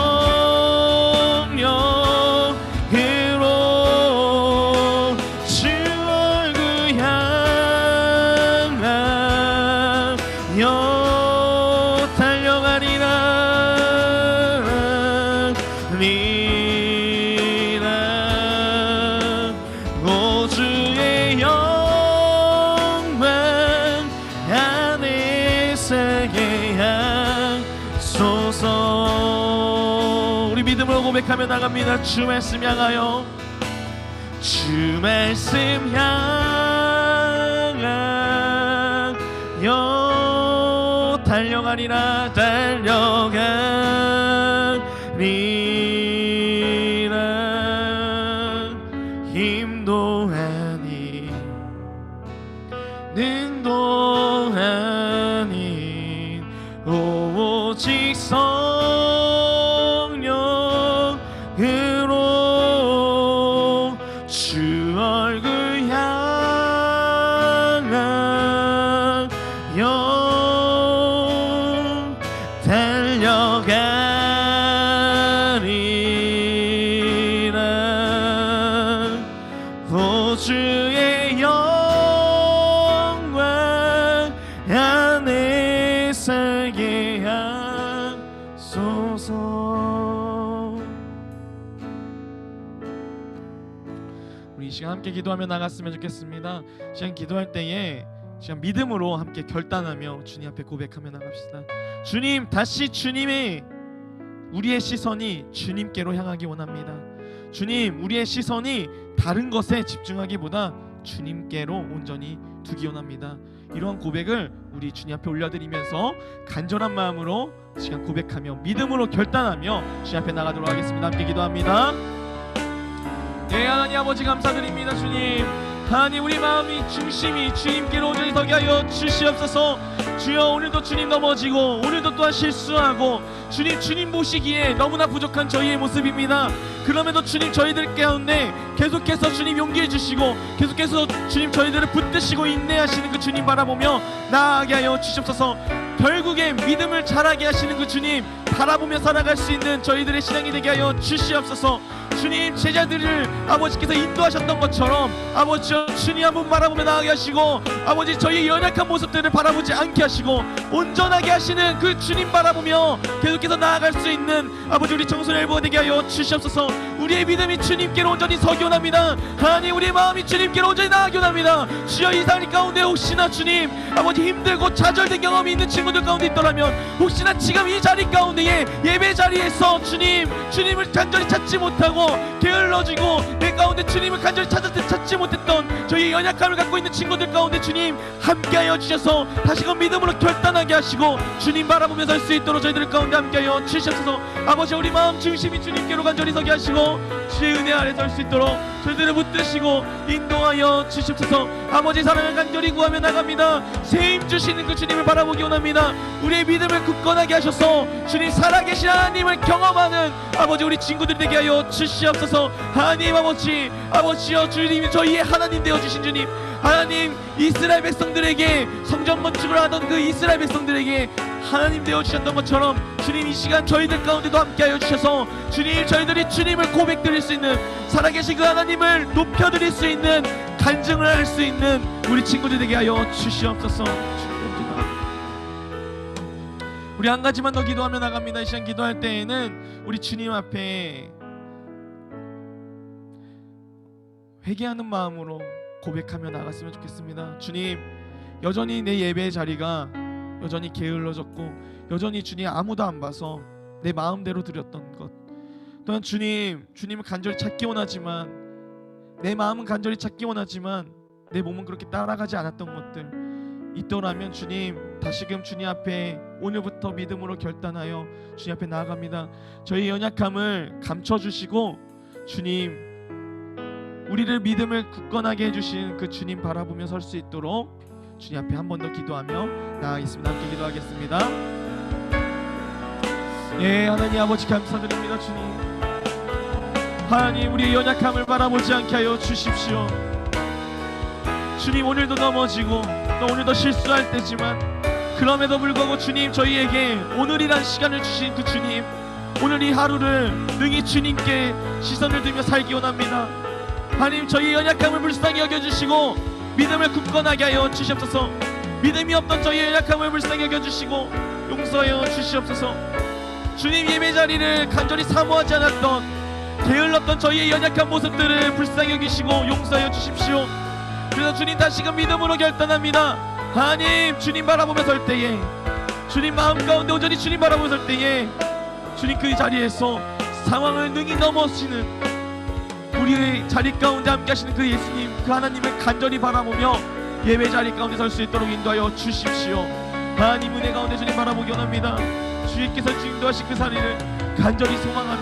주 얼굴 향하여 달려가리라. 오 주의 영광 안에 살게 하소서. 우리 믿음으로 고백하며 나갑니다. 주 말씀 향하여 주 말씀 향하여 달려가리라. 달려가리라. 힘도 아닌 능도 아닌 오직 성령으로 주 얼굴 향하여 달려가리라. 오 주의 영광 안에 살게 하소서. 우리 이 시간 함께 기도하며 나갔으면 좋겠습니다. 시간 기도할 때에 시간 믿음으로 함께 결단하며 주님 앞에 고백하며 나갑시다. 주님, 다시 주님의 우리의 시선이 주님께로 향하기 원합니다. 주님, 우리의 시선이 다른 것에 집중하기보다 주님께로 온전히 두기 원합니다. 이러한 고백을 우리 주님 앞에 올려드리면서 간절한 마음으로 시간 고백하며 믿음으로 결단하며 주님 앞에 나가도록 하겠습니다. 함께 기도합니다. 네, 하나님 아버지 감사드립니다. 주님, 하나님 우리 마음이 중심이 주님께로 온전히 서게 하여 주시옵소서. 주여, 오늘도 주님 넘어지고 오늘도 또한 실수하고 주님 보시기에 너무나 부족한 저희의 모습입니다. 그럼에도 주님 저희들 가운데 계속해서 주님 용기해 주시고 계속해서 주님 저희들을 붙드시고 인내하시는 그 주님 바라보며 나아가게 하여 주시옵소서. 결국에 믿음을 자라게 하시는 그 주님 바라보며 살아갈 수 있는 저희들의 신앙이 되게 하여 주시옵소서. 주님 제자들을 아버지께서 인도하셨던 것처럼 아버지여 주님 한번 바라보며 나아가게 하시고 아버지 저희의 연약한 모습들을 바라보지 않게 하시고 온전하게 하시는 그 주님 바라보며 계속해서 나아갈 수 있는 아버지 우리 청소년 일부가 되게 하여 주시옵소서. 우리의 믿음이 주님께로 온전히 서기 원합니다. 하나님 우리의 마음이 주님께로 온전히 나아가기 원합니다. 주여 이 자리 가운데 혹시나 주님 아버지 힘들고 좌절된 경험이 있는 친구들 가운데 있더라면 혹시나 지금 이 자리 가운데에 예배 자리에서 주님을 간절히 찾지 못하고 게을러지고 내 가운데 주님을 간절히 찾지 못했던 저희 연약함을 갖고 있는 친구들 가운데 주님 함께하여 주셔서 다시금 믿음으로 결단하게 하시고 주님 바라보며 설 수 있도록 저희들 가운데 함께하여 주시옵소서. 아버지 우리 마음 중심이 주님께로 간절히 서게 하시고 주의 은혜 아래 설 수 있도록 저희들을 붙드시고 인도하여 주시옵소서. 아버지 사랑을 간절히 구하며 나갑니다. 새 힘 주시는 그 주님을 바라보기 원합니다. 우리의 믿음을 굳건하게 하셔서 주님 살아계신 하나님을 경험하는 아버지 우리 친구들이 되게 하여 주시옵소서. 하나님 아버지여 주님이 저희의 하나님 되어주신 주님, 하나님 이스라엘 백성들에게 성전 건축을 하던 그 이스라엘 백성들에게 하나님 되어주셨던 것처럼 주님 이 시간 저희들 가운데도 함께하여 주셔서 주님 저희들이 주님을 고백드릴 수 있는 살아계신 그 하나님을 높여드릴 수 있는 간증을 할 수 있는 우리 친구들 되게 하여 주시옵소서. 우리 한 가지만 더 기도하며 나갑니다. 이 시간 기도할 때에는 우리 주님 앞에 회개하는 마음으로 고백하며 나갔으면 좋겠습니다. 주님 여전히 내 예배의 자리가 여전히 게을러졌고 여전히 주님 아무도 안 봐서 내 마음대로 드렸던 것 또한 주님을 간절히 찾기 원하지만 내 마음은 간절히 찾기 원하지만 내 몸은 그렇게 따라가지 않았던 것들 있더라면 주님 다시금 주님 앞에 오늘부터 믿음으로 결단하여 주님 앞에 나아갑니다. 저희 연약함을 감춰주시고 주님 우리를 믿음을 굳건하게 해주신 그 주님 바라보며 설 수 있도록 주님 앞에 한 번 더 기도하며 나아가겠습니다. 함께 기도하겠습니다. 예, 하나님 아버지 감사드립니다. 주님 하나님 우리의 연약함을 바라보지 않게 하여 주십시오. 주님 오늘도 넘어지고 또 오늘도 실수할 때지만 그럼에도 불구하고 주님 저희에게 오늘이란 시간을 주신 그 주님 오늘 이 하루를 능히 주님께 시선을 두며 살기 원합니다. 하나님 저희 연약함을 불쌍히 여겨주시고 믿음을 굳건하게 하여 주시옵소서. 믿음이 없던 저희의 연약함을 불쌍히 여겨주시고 용서하여 주시옵소서. 주님 예배 자리를 간절히 사모하지 않았던 게을렀던 저희의 연약한 모습들을 불쌍히 여기시고 용서하여 주십시오. 그래서 주님 다시금 믿음으로 결단합니다. 하나님 주님 바라보며 설 때에 주님 마음 가운데 온전히 주님 바라보며 설 때에 주님 그 자리에서 상황을 능히 넘어서시는 우리의 자리 가운데 함께 하시는 그 예수님 그 하나님을 간절히 바라보며 예배 자리 가운데 설 수 있도록 인도하여 주십시오. 하나님 은혜 가운데 주님 바라보기 원합니다. 주님께서 인도하신 그 자리를 간절히 소망하며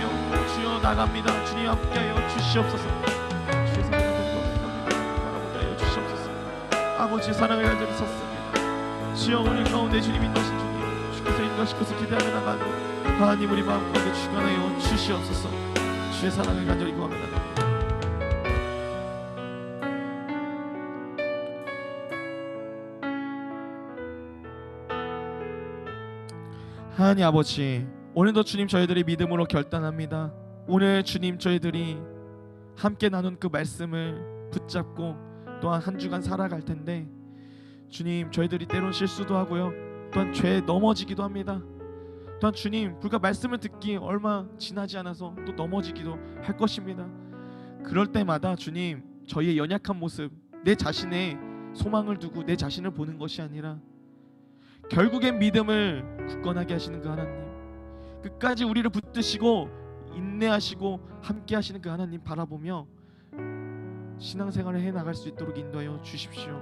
주여 나갑니다. 주님 함께하여 주시옵소서. 주의 사랑을 바라보게 하여 주시옵소서. 아버지의 사랑을 간절히 섰습니다. 주여 오늘 가운데 주님 인도하신 주님 주께서 인도하실 것을 기대하며 나가며 하나님 우리 마음 가운데 주관하여 주시옵소서. 주의 사랑을 간절히 구하며 나갑니다. 하나님 아버지 오늘도 주님 저희들이 믿음으로 결단합니다. 오늘 주님 저희들이 함께 나눈 그 말씀을 붙잡고 또한 한 주간 살아갈 텐데 주님 저희들이 때론 실수도 하고요 또한 죄에 넘어지기도 합니다. 또한 주님 불과 말씀을 듣기 얼마 지나지 않아서 또 넘어지기도 할 것입니다. 그럴 때마다 주님 저희의 연약한 모습 내 자신의 소망을 두고 내 자신을 보는 것이 아니라 결국엔 믿음을 굳건하게 하시는 그 하나님 끝까지 우리를 붙드시고 인내하시고 함께 하시는 그 하나님 바라보며 신앙생활을 해나갈 수 있도록 인도하여 주십시오.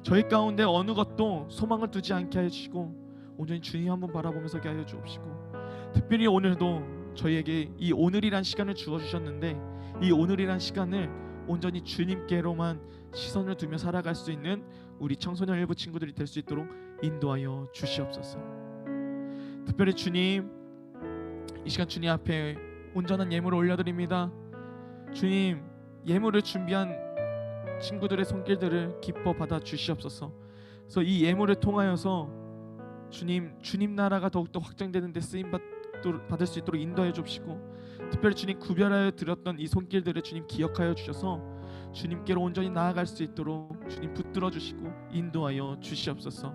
저희 가운데 어느 것도 소망을 두지 않게 하여 주시고 온전히 주님 한번 바라보며 서게 하여 주옵시고 특별히 오늘도 저희에게 이 오늘이란 시간을 주어주셨는데 이 오늘이란 시간을 온전히 주님께로만 시선을 두며 살아갈 수 있는 우리 청소년 일부 친구들이 될 수 있도록 인도하여 주시옵소서. 특별히 주님 이 시간 주님 앞에 온전한 예물을 올려드립니다. 주님 예물을 준비한 친구들의 손길들을 기뻐 받아 주시옵소서. 그래서 이 예물을 통하여서 주님 나라가 더욱더 확장되는 데 쓰임 받을 수 있도록 인도해 주시고 특별히 주님 구별하여 드렸던 이 손길들을 주님 기억하여 주셔서 주님께로 온전히 나아갈 수 있도록 주님 붙들어 주시고 인도하여 주시옵소서.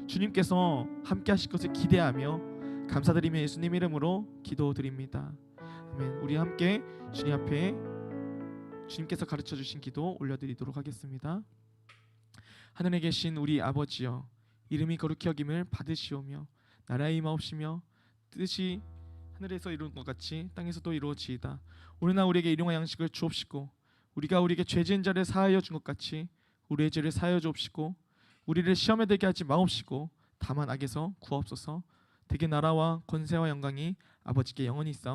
주님께서 함께 하실 것을 기대하며 감사드리며 예수님 이름으로 기도드립니다. 아멘. 우리 함께 주님 앞에 주님께서 가르쳐 주신 기도 올려드리도록 하겠습니다. 하늘에 계신 우리 아버지여, 이름이 거룩히 여김을 받으시오며 나라의 임하옵시며 뜻이 하늘에서 이룬 것 같이 땅에서도 이루어지이다. 오늘날 우리에게 일용할 양식을 주옵시고 우리가 우리에게 죄 지은 자를 사하여 준 것 같이 우리의 죄를 사하여 주옵시고 우리를 시험에 들게 하지 마옵시고 다만 악에서 구하옵소서. 대개 나라와 권세와 영광이 아버지께 영원히 있사옵나이다.